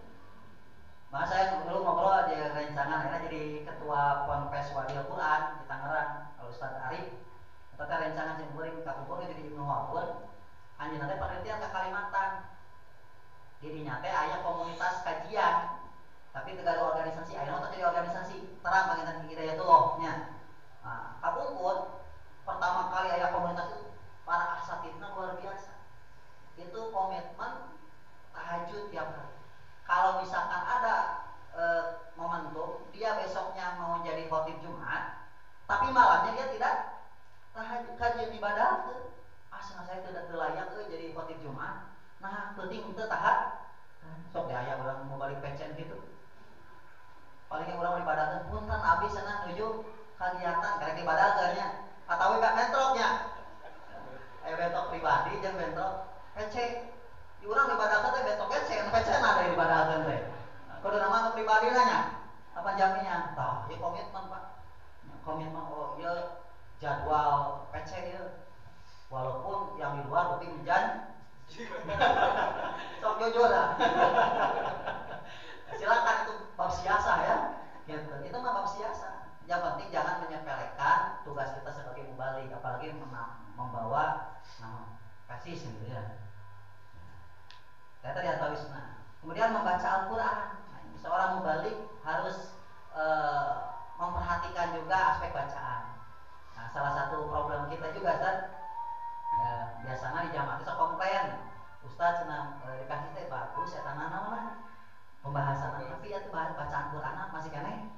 Maka saya dulu ngobrol di rencangan akhirnya jadi ketua Ponpes Wadi Al-Quran di Tangerang, kalau Ustaz Arif. Kita rencangan jempuring kapupur jadi Ibnu Wahbun. Anjeunna teh penelitian ke Kalimantan. Jadi nyate aya komunitas kajian. Tapi tegara organisasi, ayeuna teh jadi organisasi terang panginten Hidayatullah nya. Nah, kapungkur pertama kali aya komunitas itu para asatidna luar biasa. Itu komitmen tahajud tiap hari. Kalau misalkan ada momentum dia besoknya mau jadi khotib Jumat, tapi malamnya dia tidak tahajud kajian ibadah tuh. Asa saya tidak layak jadi khotib Jumat. Nah, penting teu tahap. Sok deh aya urang mau balik pecen gitu. Palingnya urang ibadah teh punten abis cenah nuju kagiatan karek ibadah nya. Atawi ka bentroknya. Bentrok pribadi jeung bentrok pece. Di urang ibadah teh bentrok pece ada di ibadah teh. Kudu nama pribadi nanya. Apa jamnya? Tah, ieu komitmen Pak. Komitmen oh ieu jadwal pece ieu. Walaupun yang di luar tapi menjan. Sok jujur lah. Silakan itu bab siasa ya. Gitu. Itu mah bab siasa. Yang penting jangan menyepelekan tugas kita sebagai mubaligh, apalagi membawa nama persis gitu ya. Saya tadi atawisna. Kemudian membaca Al-Qur'an. Nah, seorang mubaligh harus memperhatikan juga aspek bacaan. Nah, salah satu problem kita juga Ustaz, ya, biasanya di jamaah itu komplain. Ustaz senang dikasih teh bagus ya tanana mana pembahasan tapi ya bacaan Quran masih kene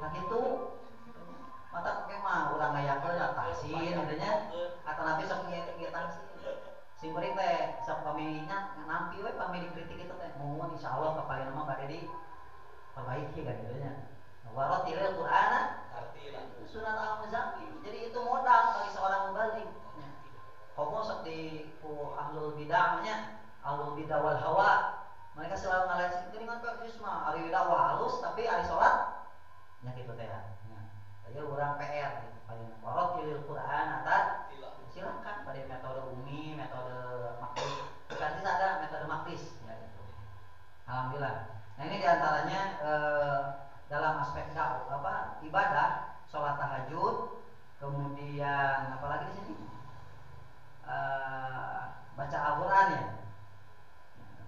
nah gitu mata pakai mah ulah ngayakeun tahsin adanya atau nanti sok ngitung sing kuring teh sok pamilinya nampi we pamili kritik itu teh mohon insyaallah kepaling mah bade di perbaiki kan gitu nya waratilil Qur'ana surat Al-Muzammil. Jadi itu modal bagi seorang mubaligh. Komo sok di ahlul bid'ahnya, ahlul bid'ah wal hawa. Mereka selalu ngalahin geuningan Pak Yusma, ari bid'ah halus tapi ari salat nya kitu teh. Aya urang PR gitu. Paling waratilil Qur'an atat silakan pada metode umi, metode makris. Bukan sih ada metode makris ya gitu. Alhamdulillah. Nah ini diantaranya dalam aspek ibadah, sholat tahajud, kemudian apalagi di sini baca Al-Quran ya,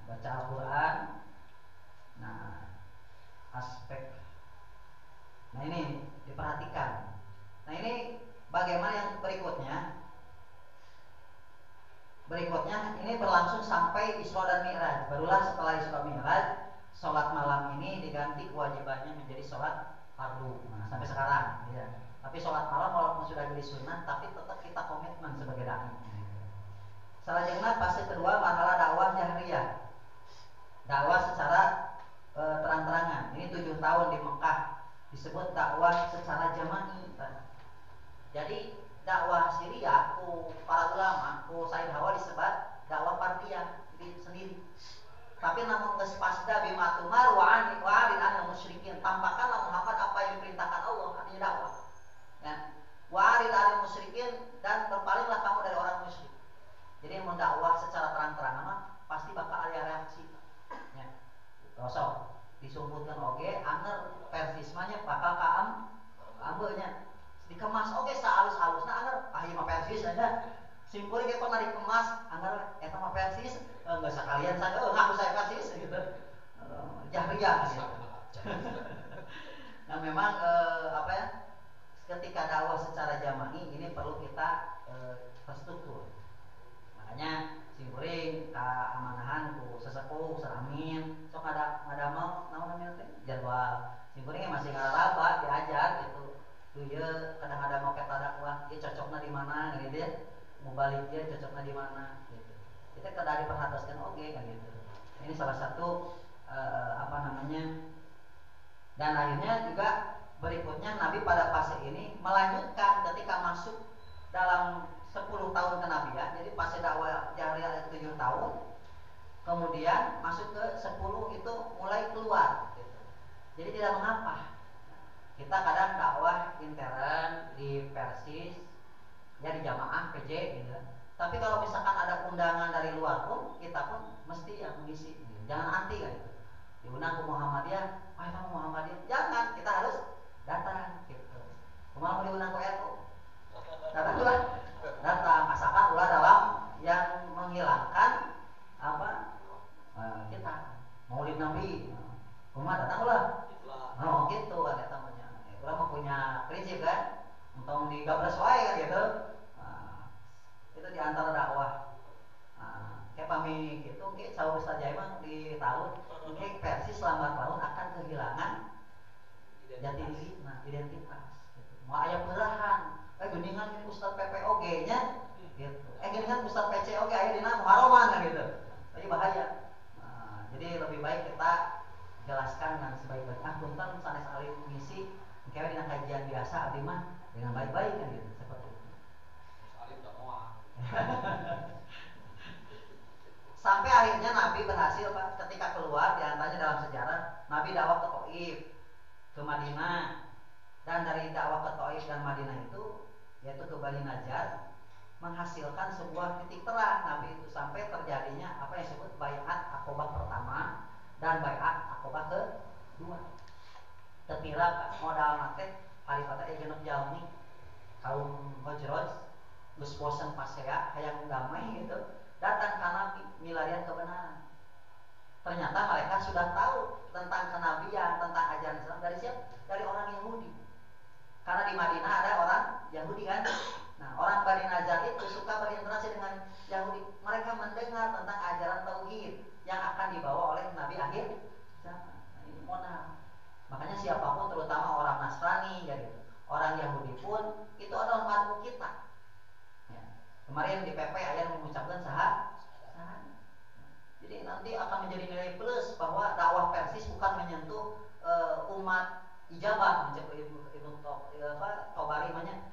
baca Al-Quran. Nah aspek, nah ini diperhatikan. Nah ini bagaimana yang berikutnya? Berikutnya ini berlangsung sampai Isra dan Mi'raj. Barulah setelah Isra Mi'raj, sholat malam ini diganti kewajibannya menjadi sholat fardu. Nah, sampai sekarang, ya. Tapi sholat malam walaupun sudah jadi sunnah, tapi tetap kita komitmen sebagai dai. Selanjutnya fase kedua marhalah dakwah jahriyah. Dakwah secara terang-terangan. Ini 7 tahun di Mekah disebut dakwah secara jama'i. Jadi dakwah Syria ku para ulama, ku Said Hawa disebut dakwah fardiyah, jadi sendiri. Tapi namun kespasda bima tumar wa anil musyrikin, tampakkanlah Muhammad apa yang diperintahkan Allah, artinya dakwah. Ya. Wa anil musyrikin, dan berpalinglah kamu dari orang musyrik. Jadi mendakwah secara terang-terangan pasti bakal ada reaksi. Ya. Kosong disumputkan oge, anger persismanya bakal kaam ambeunya. Dikemas oge sahalus-halusna anger, ieu mah persis aja. Simpul ge pernah dikemas, anger eta mah persis, enggak sekalian saya ngaku saya persis gitu. Jahriyah gitu. Nah, memang apa ya? Ketika dakwah secara jama'i ini perlu kita terstruktur. Makanya simpuring ka amanahan ku sesepuh seramin sok ngadamel naon namanya teh jadwal. Simpuring masih ngaraba diajar gitu. Tuh ye kadang-kadang mau kata dakwah, ieu cocokna di mana gitu ya. Mau balik dia cocoknya di mana gitu. Kita kada diperhatikan oke kan gitu. Ini salah satu apa namanya. Dan akhirnya juga berikutnya Nabi pada fase ini melanjutkan ketika masuk dalam 10 tahun kenabian. Jadi fase dakwah jahriyah 7 tahun. Kemudian masuk ke 10 itu mulai keluar gitu. Jadi tidak mengapa. Kita kadang dakwah intern di Persis, ya di jamaah PJ gitu. Tapi kalau misalkan ada undangan dari luar pun kita pun mesti yang mengisi gitu. Jangan anti kan gitu. Diundang ke Muhammadiyah, ayo kamu Muhammadiyah. Jangan, kita harus datang gitu. Mau diundang ke NU, datang lah. Datang asalkan ulah dalam yang menghilangkan apa kita Maulid Nabi. Rumah datang ulah. Oh gitu kan eta mah. Ulah mah punya prinsip kan. Untung digabras wae kan gitu. Itu diantara dakwah. Kayak pami gitu, kayak saur saja emang di tahun, kayak Persis lambat tahun akan kehilangan jati diri, identitas. Gitu. Mau ayam berahan, geningan Ustadz PPOG-nya, gitu. Geningan Ustadz PCOG ayah dina muharoman kan gitu. Tapi bahaya. Jadi lebih baik kita jelaskan dengan sebaik-baiknya. Punten sanes alim mengisi, kayak dina kajian biasa, abdi mah dengan baik-baik kan gitu. Sampai akhirnya Nabi berhasil Pak, ketika keluar diantaranya dalam sejarah Nabi dakwah ke Taif, ke Madinah, dan dari dakwah ke Taif dan Madinah itu yaitu ke Bani Najjar menghasilkan sebuah titik terang Nabi itu sampai terjadinya apa yang disebut baiat Aqobah pertama dan baiat Aqobah kedua. Tetira Pak modal nate haripata genep jalmi kaum Hajraj geus bosen pasea hayang damai gitu. Datang ke Nabi milarian kebenaran. Ternyata mereka sudah tahu tentang kenabian, tentang ajaran Islam dari siapa? Dari orang Yahudi. Karena di Madinah ada orang Yahudi kan. Nah, orang Bani Najjar itu suka berinteraksi dengan Yahudi. Mereka mendengar tentang ajaran tauhid yang akan dibawa oleh Nabi akhir zaman. Nah, ini modal. Makanya siapapun, terutama orang Nasrani, ya gitu. Orang Yahudi pun itu adalah mar'u kita. Kemarin di PP ayah mengucapkan sahat. Jadi nanti akan menjadi nilai plus bahwa dakwah Persis bukan menyentuh umat ijabah, Ibnu Tobari namanya,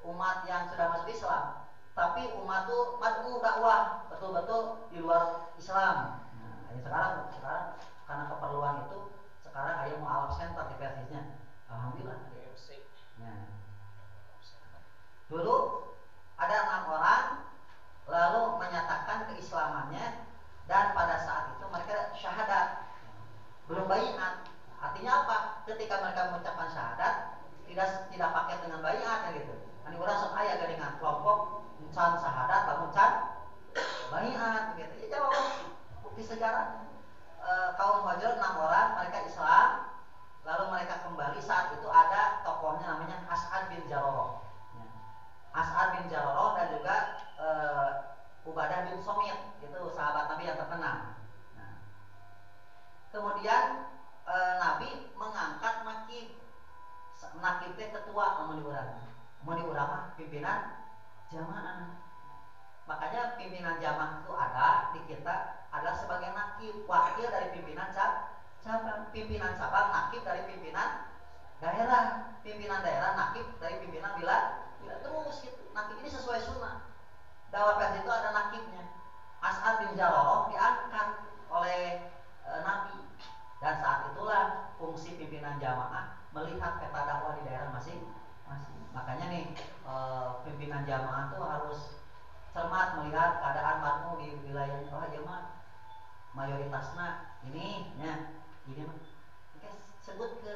umat yang sudah masuk Islam, tapi umat itu mad'u dakwah betul-betul di luar Islam. Nah, sekarang karena keperluan itu sekarang ayah mau alaf center di Persisnya. Alhamdulillah. Nah, dulu ada 6 orang lalu menyatakan keislamannya dan pada saat itu mereka syahadat, belum baiat. Artinya apa? Ketika mereka mengucapkan syahadat tidak pakai dengan baiat gitu. Ani urang sok aya dengan kelompok can syahadat lamun can baiat gitu. Ya jawab bukti sejarah kaum Hajr 6 orang mereka Islam, lalu mereka kembali saat itu ada tokohnya namanya As'ad bin Jarrah. As'ad bin Jarrah dan juga Ubadah bin Somit, itu sahabat Nabi yang terkenal. Nah, kemudian Nabi mengangkat Makki 6 nakib teh ketua mun di urang. Mun di urang mah pimpinan jamaah. Makanya pimpinan jamaah itu ada di kita adalah sebagai nakib, wakil dari pimpinan cabang, pimpinan cabang nakib dari pimpinan daerah, pimpinan daerah nakib dari pimpinan bila terus gitu. Nakib ini sesuai sunnah. Dakwah pers itu ada nakibnya. As'ad bin Jalaloh diangkat oleh Nabi, dan saat itulah fungsi pimpinan jamaah melihat peta dakwah di daerah masing-masing. Makanya nih pimpinan jamaah tuh harus cermat melihat keadaan makmum di wilayah mah mayoritasnya ini mah sebut ke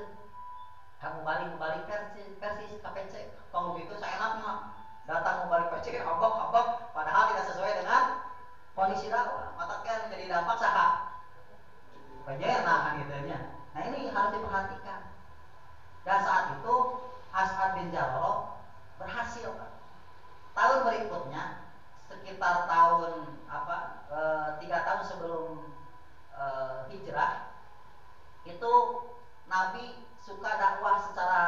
kamu balik versi KPC kalau begitu saya enak mah datang mau balik PC abak padahal tidak sesuai dengan kondisi dakwah, maka kan menjadi dampak sahak kan gitu nya. Nah ini harus diperhatikan. Dan saat itu As'ad bin Jalaloh berhasil tahun berikutnya sekitar tahun 3 tahun sebelum hijrah itu Nabi suka dakwah secara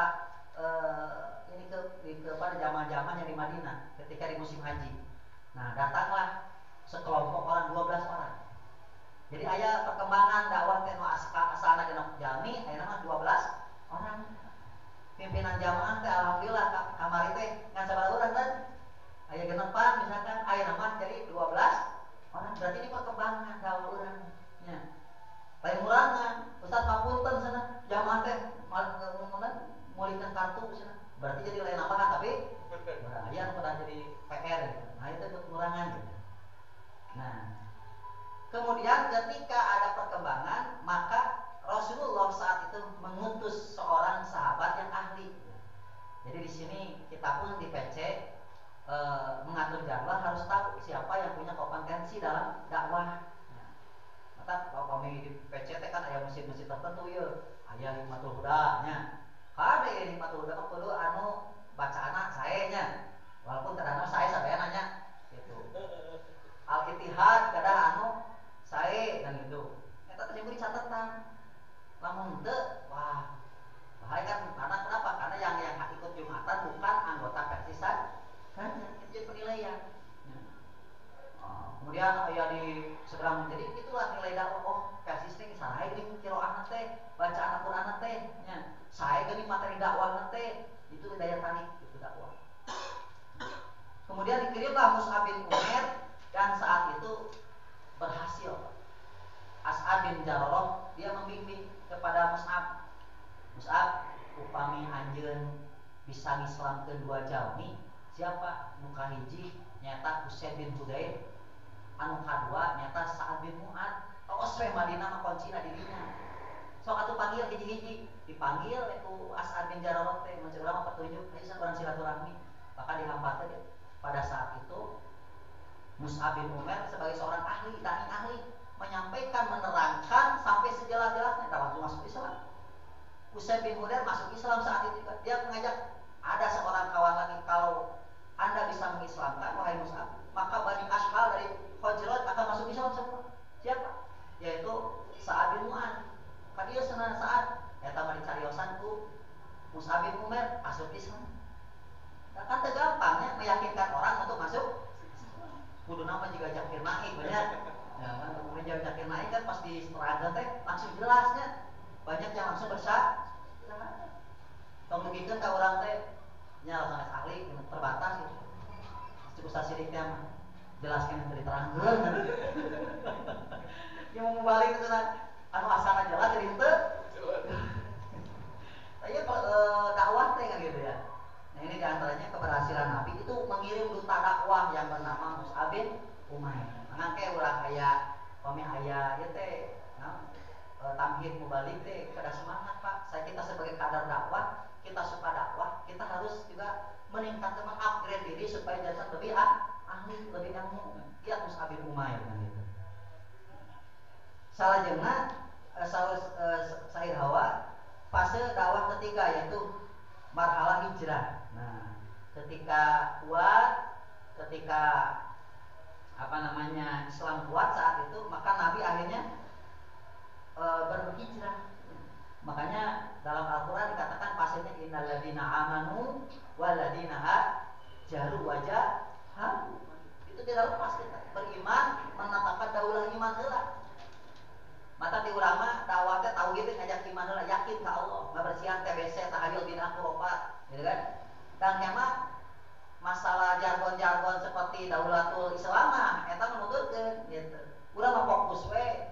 pada jamaah-jamaah yang di Madinah ketika di musim haji. Nah datanglah sekelompok orang 12 orang. Jadi aya perkembangan dakwah teh asana genep jami aya nama 12 orang. Pimpinan jamaah teh alhamdulillah kamari teh ngan sabaraha urang kan? Aya genepan misalkan aya nama jadi 12 orang. Berarti ini perkembangan dakwah urang nya. Lain urangan, Ustaz papunten sana jamaah teh mulihkan kartu sana. Berarti jadi lain apa tapi aya pada jadi PR. Nah itu kekurangan gitu. Nah, kemudian ketika ada perkembangan, maka Rasulullah saat itu mengutus seorang sahabat yang ahli. Jadi di sini kita pun di PC mengatur jadwal harus tahu siapa yang punya kompetensi dalam dakwah. Maka kalau kami di PC kan ada mesin-mesin tertentu ya, aya hikmatul huda nya. Kada ya hikmatul huda kudu anu bacaana sae nya. Walaupun kadang saya sampai nanya gitu. Al-Ittihad kada anu sae dan itu. Eta teh diberi catatan. Lamun teu wah bahaya kan karena kenapa? Karena yang ikut Jumatan bukan anggota persisan kan itu penilaian. Kemudian ya di seberang jadi itulah nilai dakwah. Oh persis teh saha ini qiraah teh bacaan Al-Qur'an teh nya. Sae geuning materi dakwah teh itu daya tarik itu dakwah. Kemudian dikirimlah Mus'ab bin Umair dan saat itu berhasil. As'ad bin Jalaloh dia membimbing kepada Mus'ab. Mus'ab upami anjeun bisa ngislamkeun 2 jalmi siapa? Nu kahiji nyata Usaid bin Hudayr, anu kadua nyata Sa'ad bin Mu'ad. Tos we Madinah mah kuncina di dinya. Sok atuh panggil hiji-hiji, dipanggil itu As'ad bin Jalaloh teh mun urang petunjuk aya urang silaturahmi. Maka dihampatkeun pada saat itu Mus'ab bin Umair sebagai seorang ahli, dai ahli menyampaikan, menerangkan sampai sejelas-jelasnya dan langsung masuk Islam. Usaid bin Hudayr masuk Islam saat itu juga. Dia mengajak ada seorang kawan lagi, kalau Anda bisa mengislamkan wahai Mus'ab, maka Bani Ashhal dari Khazraj akan masuk Islam semua. Siapa? Yaitu Sa'ad bin Mu'ad. Kadieu senang saat eta mah dicariosan ku Mus'ab bin Umair masuk Islam. Kan teu gampangnya meyakinkan orang untuk masuk. Kudu nama juga Zakir Naik banyak. Ya kan kemudian Zakir Naik kan pas di strada teh langsung jelasnya. Banyak yang langsung bersah. Tong dugikeun ka urang teh nya sanes ahli terbatas gitu. Cukup sasirik teh mah jelaskeun teu diterangkeun. Yang mau balik ke sana anu asana jelas jadi henteu. Tapi dakwah teh kan gitu ya. Nah ini diantaranya keberhasilan Nabi itu mengirim duta dakwah yang bernama Mus'ab bin Umair. Mangke urang aya pami aya ieu teh tamhid mubalik teh kada semangat Pak. Saya kita sebagai kadar dakwah, kita suka dakwah, kita harus juga meningkatkan upgrade diri supaya jadi lebih ahli, lebih ilmu. Lihat Mus'ab bin Umair kan gitu. Salajengna Sahih Hawa fase dakwah ketiga yaitu marhalah hijrah. Nah, ketika kuat, ketika Islam kuat saat itu, maka Nabi akhirnya berhijrah. Makanya dalam Al-Quran dikatakan pasalnya innalladzina amanu walladzina hajaru wajah itu tidak lepas kita beriman menetapkan daulah iman heula. Mata di ulama dakwah teh tauhid ngajak iman heula yakin ka Allah, ngabersihan TBC tahayul bid'ah khurafat, gitu kan? Dan hemat masalah jargon-jargon seperti daulatul Islam eta nuntutkeun gitu. Urang fokus we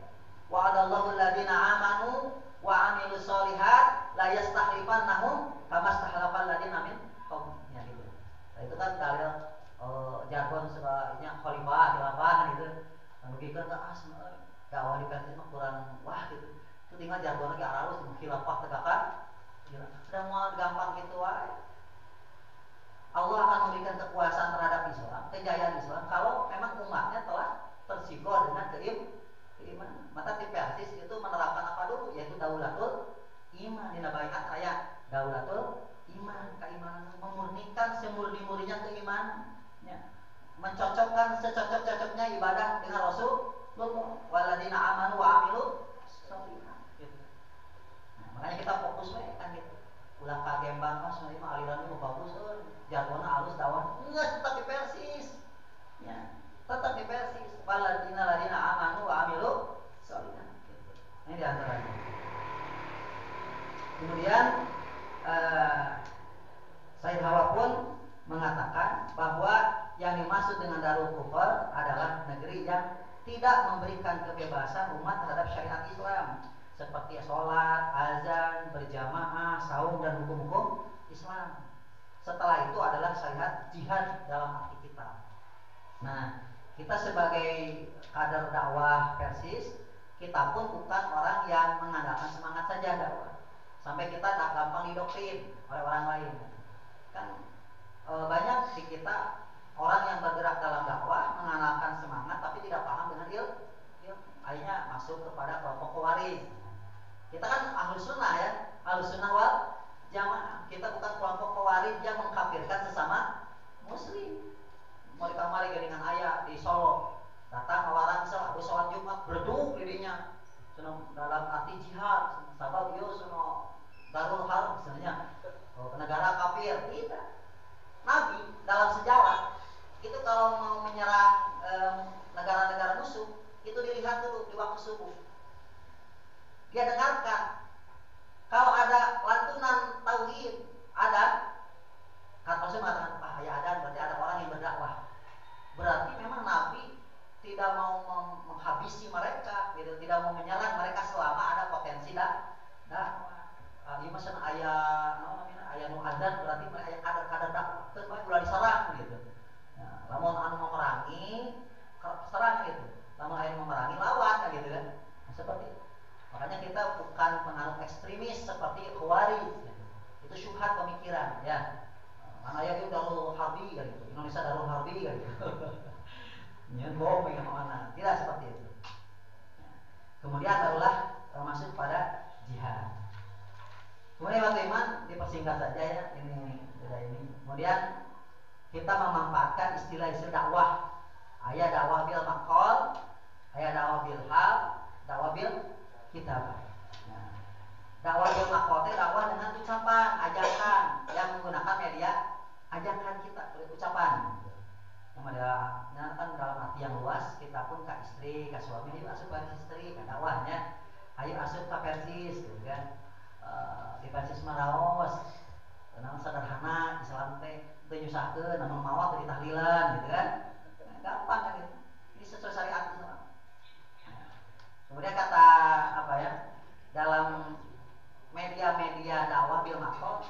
wa'adallahu alladziina aamanu wa 'amilus sholihat la yastakhlifannahum kama stakhlafal ladziina min qablihim gitu. Nah, itu kan dalil jargon sebaliknya khalifah khilafah gitu. Menunjukkan ke asma dakwah di Persis mah kurang wah gitu. Itu tinggal jargon lagi aralus khilafah tegakan. Sudah mau gampang gitu wae. Allah akan memberikan kekuasaan terhadap Islam, kejayaan Islam kalau memang umatnya telah tersigo dengan keimanan. Maka di Persis itu menerapkan apa dulu? Yaitu daulatul iman. Di bayat ayat daulatul iman, keimanan, memurnikan semurni-murninya keimanan, ya. Mencocokkan secocok-cocoknya ibadah dengan Rasulullah. Waladina amanu wa amilu sholihat. Gitu. Nah, makanya kita fokus kan gitu. Ulah kagembang mas, sebenarnya aliran itu bagus, jargonnya halus dakwah. Enggak, tetap di Persis, ya. Tetap di Persis. Waladina amanu wa amilu sholihat. Gitu. Ini diantaranya. Kemudian Sayyid Hawa pun mengatakan bahwa yang dimaksud dengan Darul Kufar adalah negeri yang tidak memberikan kebebasan umat terhadap syariat Islam seperti sholat, azan, berjamaah, saum dan hukum-hukum Islam. Setelah itu adalah syariat jihad dalam arti kita. Nah, kita sebagai kader dakwah Persis, kita pun bukan orang yang mengandalkan semangat saja dakwah. Sampai kita tak gampang didoktrin oleh orang lain. Kan banyak di kita orang yang bergerak dalam dakwah mengandalkan semangat tapi tidak paham dengan ilmu. Akhirnya masuk kepada kelompok khawarij. Kita kan ahlus sunnah ya, ahlus sunnah wal jamaah. Kita bukan kelompok khawarij yang mengkafirkan sesama muslim. Mereka mari dengan ayah di Solo datang orang misal habis sholat Jumat berduk dirinya dalam arti jihad sabab yo sono darul harb misalnya negara kafir. Tidak. Nabi dalam sejarah itu kalau mau menyerang negara-negara musuh itu dilihat dulu di waktu subuh. Dia dengarkan kalau ada lantunan tauhid ada kata Rasul mengatakan ya ada berarti ada orang yang berdakwah. Berarti memang Nabi tidak mau menghabisi mereka, gitu, tidak mau menyerang mereka selama ada potensi dakwah. Ieu mah cenah aya aya nu adzan berarti ada dakwah teu bae ulah diserang gitu. Nah, lamun anu memerangi serang gitu. Lamun aya memerangi lawan gitu kan. Nah, seperti itu. Makanya kita bukan penganut ekstremis seperti Khawarij. Gitu. Itu syubhat pemikiran ya. Mana ya itu Darul Harbi gitu. Indonesia Darul Harbi gitu. Nyen bom yang mana? Tidak seperti itu. Kemudian barulah masuk pada jihad. Kemudian waktu iman dipersingkat saja ya ini. Kemudian kita memanfaatkan istilah-istilah dakwah. Aya dakwah bil maqal, aya dakwah bil hal, dakwah bil kitabah. Nah, dakwah bil maqal itu dakwah dengan ucapan, ajakan yang menggunakan media ajakan kita, ucapan. Yang ada kan dalam arti yang luas kita pun ke istri, ke suami, ayo asup ke istri, ke dakwahnya, ayo asup ke Persis, gitu kan? Di Persis maraos, nama sederhana, Islam teh nyusahkeun, nama mawat dari tahlilan, gitu kan? Gampang kan gitu. Ini sesuai syariat Islam. Kemudian kata apa ya? Dalam media-media dakwah bil maqal,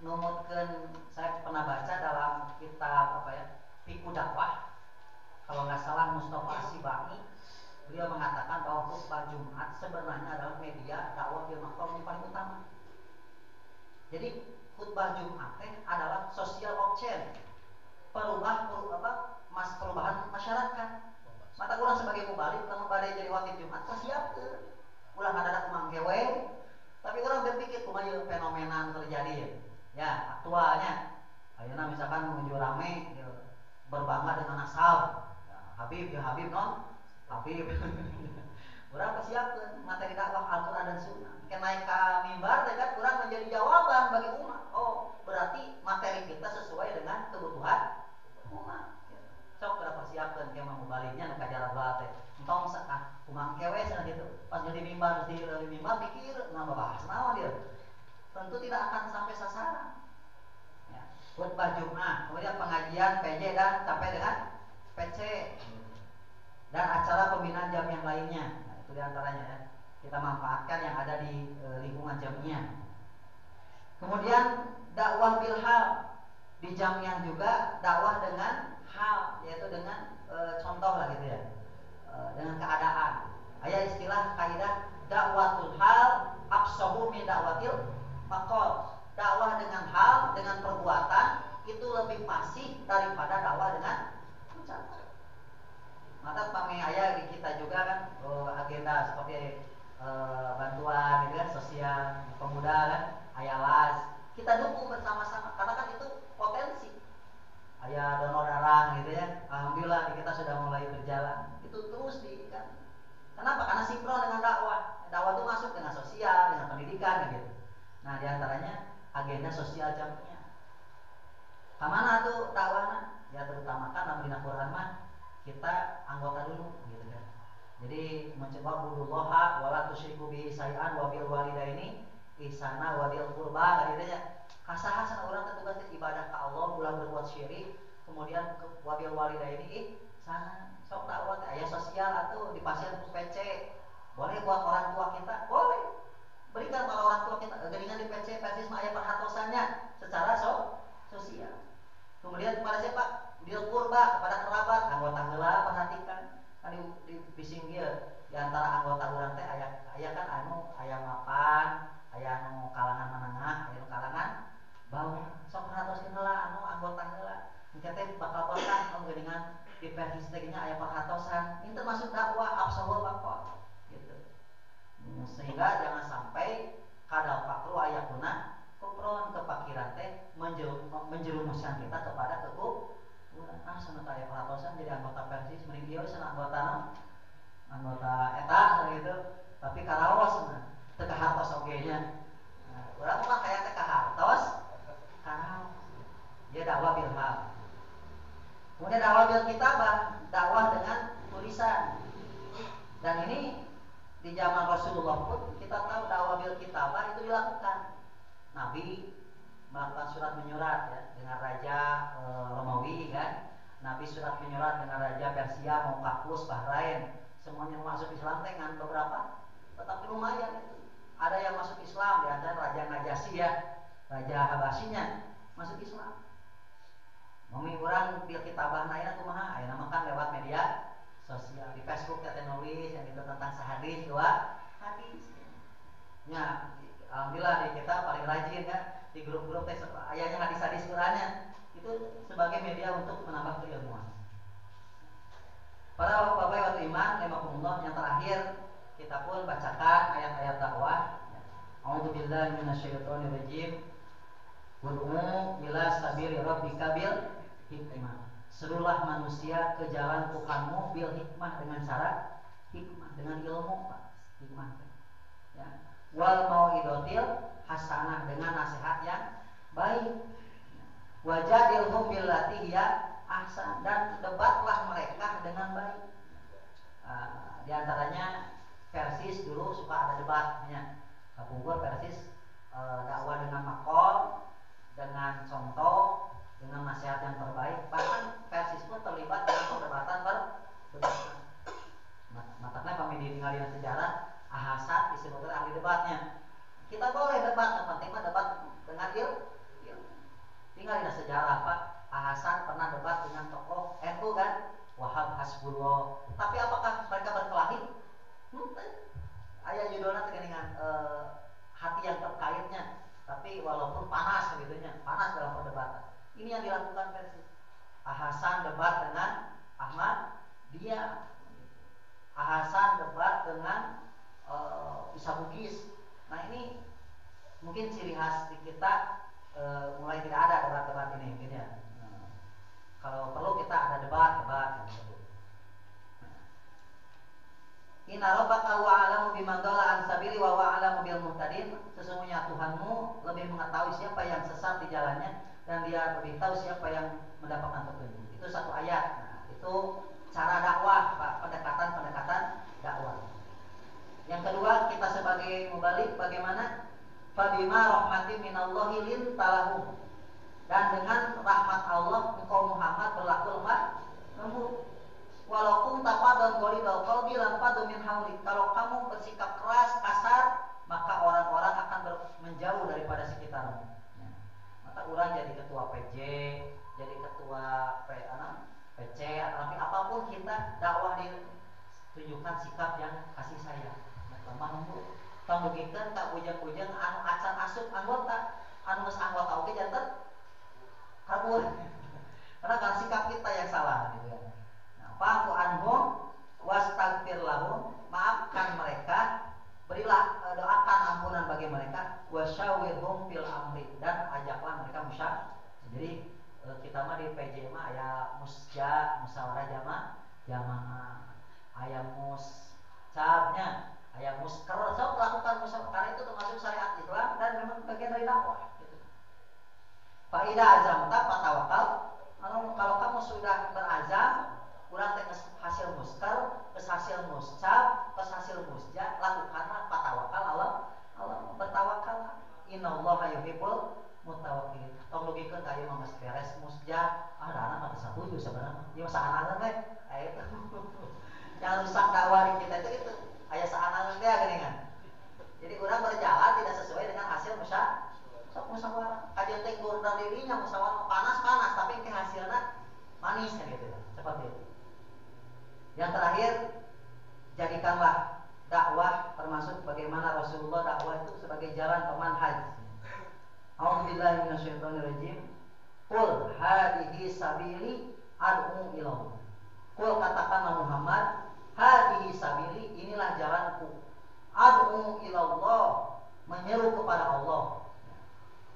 numutkeun saya pernah baca dalam kitab apa ya? Fiqh dakwah, kalau nggak salah Mustafa Asy-Syiba'i, beliau mengatakan bahwa khutbah Jumat sebenarnya adalah media dakwah bil maqal yang paling utama. Jadi khutbah Jumat adalah social option, perubahan masyarakat. Mata ulang sebagai mubalik, kalau badai jadi wakil Jumat, persiapkan. Ulang ada mangkewe, tapi orang berpikir kumaha fenomena terjadi ya aktualnya. Ayeuna misalkan menuju rame berbangga dengan asal ya, Habib non Habib Kurang persiapkan materi dakwah Al-Quran dan Sunnah. Ketika naik ke mimbar, kan kurang menjadi jawaban bagi umat. Oh, berarti materi kita sesuai dengan kebutuhan umat. Sok kurang persiapkan kayak mau baliknya nuka jarak teh. Entong sakah kumang kewe sana gitu. Pas jadi mimbar, di mimbar pikir nambah bahas naon dia. Tentu tidak akan sampai sasaran. Ya. Khutbah Jumat, kemudian pengajian PJ dan sampai dengan PC dan acara pembinaan jam yang lainnya. Nah, itu diantaranya ya. Kita manfaatkan yang ada di lingkungan jamiah. Kemudian dakwah bil hal di jamiah juga dakwah dengan hal, yaitu dengan contoh lah gitu ya, dengan keadaan. Ada istilah kaidah dakwatul hal absahu min dakwatil maqal. Dakwah dengan hal, dengan perbuatan itu lebih fasih daripada dakwah dengan ucapan. Maka pami aya di kita juga kan agenda seperti bantuan gitu kan, sosial pemuda kan, aya las. Kita dukung bersama-sama karena kan itu potensi. Aya donor darah gitu ya. Alhamdulillah kita sudah mulai berjalan. Itu terus di kan. Kenapa? Karena sinkron dengan dakwah. Dakwah itu masuk dengan sosial, dengan pendidikan gitu. Nah, diantaranya agenda sosial jamiah. Kemana tuh dakwahnya? Ya terutamakan dalam Quran mah kita anggota dulu gitu kan. Jadi mencoba budullaha wala tusyriku bihi syai'an wa bil walidaini ihsana wa dzil qurba gitu ya. Kasaha sana urang tugas ibadah ka Allah ulah berbuat syirik, kemudian wa bil walidaini ihsana. Sok dakwah aya sosial atuh di pasien PC. Boleh buat orang tua kita? Boleh. Berikan pada orang tua kita. Geningan di PC persis mah aya perhatosannya secara sosial. Kemudian kepada siapa? Bil qurba, kepada kerabat, anggota heula perhatikan. Kan di bising dia di antara anggota urang teh aya kan aya mapan, aya anu kalangan menengah, aya kalangan bawah. Sok perhatoskeun heula anu anggota heula. Engke teh bakal berkah geningan di persis teh aya perhatosan. Ini termasuk dakwah absolut bakal gitu. Sehingga jangan sampai kadal fakru ayakuna kufron kepakiran teh menjerumuskan kita kepada kekufuran. Sementara perhatosan jadi anggota persis mending dia sana anggota eta gitu. Tapi karaos mah teu kahartos oge nya. Urang mah kayak teu kahartos karaos. Dia dakwah bil hal. Kemudian dakwah bil kitabah, dakwah dengan tulisan. Dan ini di zaman Rasulullah pun kita tahu dakwah bil kitabah itu dilakukan. Nabi melakukan surat menyurat ya dengan Raja Romawi kan. Nabi surat menyurat dengan Raja Persia, Mongkakus, Bahrain. Semuanya masuk Islam dengan beberapa, tetapi lumayan itu. Ada yang masuk Islam di antara Raja Najasyi ya, Raja Habasyinya masuk Islam. Mami orang bil kitabah naina kumaha? Aya namakan lewat media sosial. Di Facebook kita nulis yang itu tentang sehadis dua hadis. Ya, alhamdulillah di kita paling rajin kan di grup-grup teh ayahnya hadis-hadis Qurannya itu sebagai media untuk menambah keilmuan. Para bapak ibu iman, rahimakumullah, yang terakhir kita pun bacakan ayat-ayat dakwah. A'udzubillahi minasyaitonir rajim. Ud'u ila sabili rabbika bil hikmah. Serulah manusia ke jalan Tuhanmu bil hikmah, dengan cara hikmah, dengan ilmu, Pak. Hikmah. Ya. Wal mau'idotil hasanah, dengan nasihat yang baik. Wajadilhum billati hiya ahsan, dan debatlah mereka dengan baik. Di antaranya Persis dulu suka ada debatnya. Kapungkur Persis dakwah dengan makol, dengan contoh, dengan nasihat yang terbaik. Bahkan Persis pun terlibat dalam perdebatan berdasarkan. Makanya kami ditinggalin sejarah Ahasad disebutkan ahli debatnya. Kita boleh debat, yang penting mah debat dengan ilmu. Tinggalin sejarah Pak. Ahasad pernah debat dengan tokoh NU kan, Wahab Hasbullah. Tapi apakah mereka berkelahi? Ayah judulnya dengan hati yang terkaitnya. Tapi walaupun panas begitunya, panas dalam perdebatan. Ini yang dilakukan versi Hasan debat dengan Ahmad dia. Hasan debat dengan Isa Bugis. Nah ini mungkin ciri khas di kita, mulai tidak ada debat-debat ini gitu ya. Kalau perlu kita ada debat gitu. Inna rabbaka huwa a'lamu biman dhalla an sabili wa huwa a'lamu bil muhtadin. Sesungguhnya Tuhanmu lebih mengetahui siapa yang sesat di jalannya dan Dia lebih tahu siapa yang mendapatkan petunjuk. Itu satu ayat. Nah, itu cara dakwah, Pak, pendekatan dakwah. Yang kedua, kita sebagai mubalik bagaimana? Fabima rahmatin minallahi lintalahum. Dan dengan rahmat Allah engkau Muhammad berlaku lemah lembut. Walaupun tapadon golidal qalbi lanfadu min haulik. Kalau kamu bersikap keras, kasar, maka orang-orang akan menjauh daripada sekitarmu. Ya. Maka orang jadi ketua PJ, jadi ketua PC, tapi apapun kita dakwah ditunjukkan sikap yang kasih sayang, lemah lembut. Tong bugikeun ka ujang-ujang anu acan asup anggota, anu geus anggota oge janten kabur. Karena kan sikap kita yang salah gitu ya. Fa'fu anhum wastaghfir lahum, maafkan mereka, berilah doakan ampunan bagi mereka, wasyawirhum fil amri, dan ajaklah mereka musyawarah. Jadi kita mah di PJ mah aya musyawarah jamaah, aya muscabnya, aya musker, sok lakukan musyawarah karena itu termasuk syariat Islam dan memang bagian dari dakwah gitu. Fa idza azamta fatawakal, kalau kamu sudah berazam, kurang hasil muskar, hasil muscab, hasil musja, lakukanlah patawakal Allah bertawakal. Innallaha yuhibbul mutawakkilin. Tong logikeun ka ieu mah geus beres musja, dana mah satu itu sebenarnya. Ieu saananeun teh, aya itu. Yang rusak dakwah di kita itu aya saananeun teh geuningan. Jadi urang berjalan tidak sesuai dengan hasil musyawarah. Kajian teh gurda dirinya musyawarah panas, tapi ke hasilna manis kan gitu ya. Seperti itu. Yang terakhir, jadikanlah dakwah termasuk bagaimana Rasulullah dakwah itu sebagai jalan pemanhaj. A'udzubillahi minasyaitonirrajim. Qul hadhihi sabili ad'u ilallah. Qul katakanlah Muhammad, hadhihi sabili, inilah jalanku. Ad'u ilallah, menyeru kepada Allah.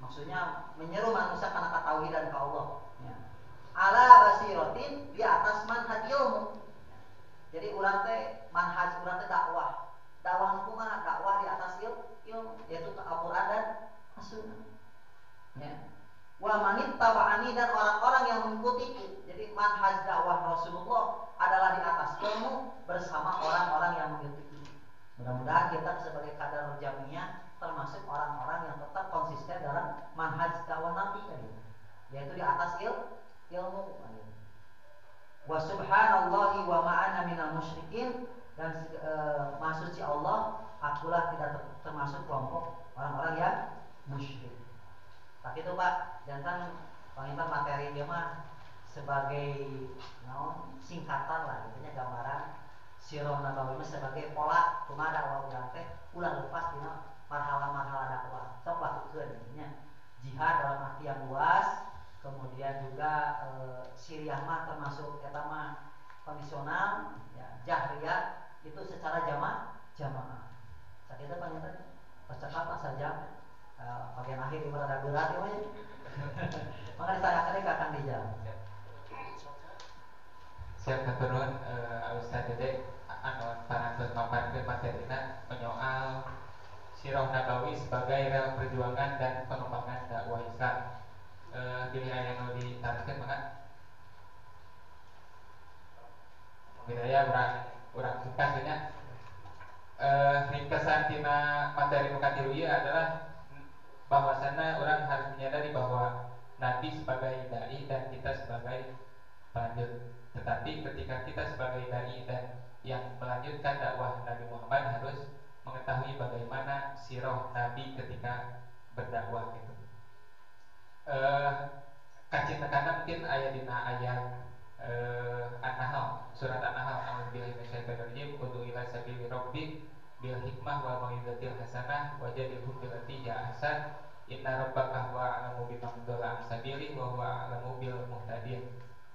Maksudnya menyeru manusia karena ketauhidan ke Allah. Ya. Ala basiratin, di atas manhaj ilmu. Jadi urang teh manhaj urang teh dakwah. Dakwah kumaha? Dakwah di atas ilmu, yaitu Al-Qur'an dan As-Sunnah. Ya. Wa manit taba'ani, dan orang-orang yang mengikutiku. Jadi manhaj dakwah Rasulullah adalah di atas ilmu bersama orang-orang yang mengikuti. Mudah-mudahan kita sebagai kader jamiah termasuk orang-orang yang tetap konsisten dalam manhaj dakwah Nabi tadi, yaitu di atas ilmu. Wa subhanallahi wa ma'ana minal musyrikin, dan maha suci Allah, akulah tidak termasuk kelompok orang-orang yang musyrik. Tapi itu Pak, jangan pengintar materi dia mah sebagai singkatan lah, intinya gambaran sirah nabawi sebagai pola kumaha dakwah urang teh ulah lepas dina marhala-marhala dakwah. Sok lakukeun intinya jihad dalam arti yang luas. Kemudian juga Syriah mah termasuk eta mah kondisional, ya, jahriyah itu secara jamaah. Sakitu panjenengan percakapan saja bagian akhir ibarat ada berat ya. Maka ditanyakan akan dijawab. Siap turun Ustaz Dede anu parantos maparkeun materina menyoal sirah nabawi sebagai rel perjuangan dan pengembangan dakwah Islam. Pilihan yang ditarikkan maka budaya orang sukasnya ringkasan tina materi mukatilu adalah bahwasanya orang harus menyadari bahwa Nabi sebagai dai dan kita sebagai pelanjut. Tetapi ketika kita sebagai dai dan yang melanjutkan dakwah Nabi Muhammad harus mengetahui bagaimana sirah Nabi ketika berdakwah gitu. Kacin tekana mungkin ayat dina ayat An-Nahl, surat An-Nahl, a'udzubillahi minasyaitonir rajim, ud'u ila sabili rabbik bil hikmah wal mau'izatil hasanah wajadilhum billati hiya ahsan inna rabbaka huwa a'lamu biman dhalla an sabili wa huwa a'lamu bil muhtadin.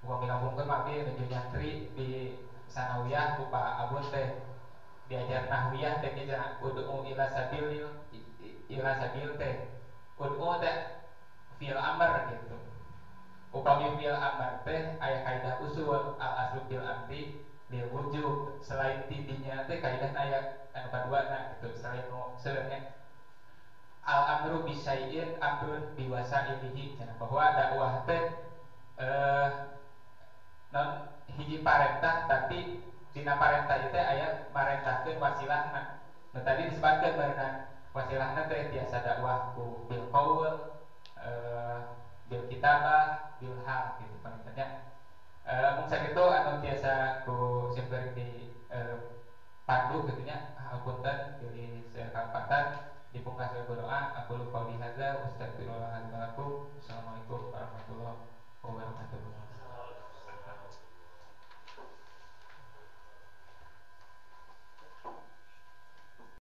Wa minahumkeun mabdi nuju nyantri di sanawiyah ku Pak Abun teh diajar nahwiyah teh jeung ud'u ila sabil teh ud'u teh fil amr gitu. Upami fil amr teh aya kaidah usul al aslu fil amri dia wujud selain tidinya teh kaidah ayat anu kadua gitu selain sebenarnya al amru bisyai'in amrun biwasailihi bahwa dakwah teh non hiji parentah tapi dina parentah itu aya marentahkeun wasilahna. Nu tadi disebutkeun barengan wasilahna teh tiasa dakwah ku bil qaul bil kitabah bil hal gitu panitanya. Mung sakitu anu tiasa ku simpen di pandu gitu nya hapunten pilih sekapatan dipungkas berdoa aku lupa di hadza wastaghfirullah lakum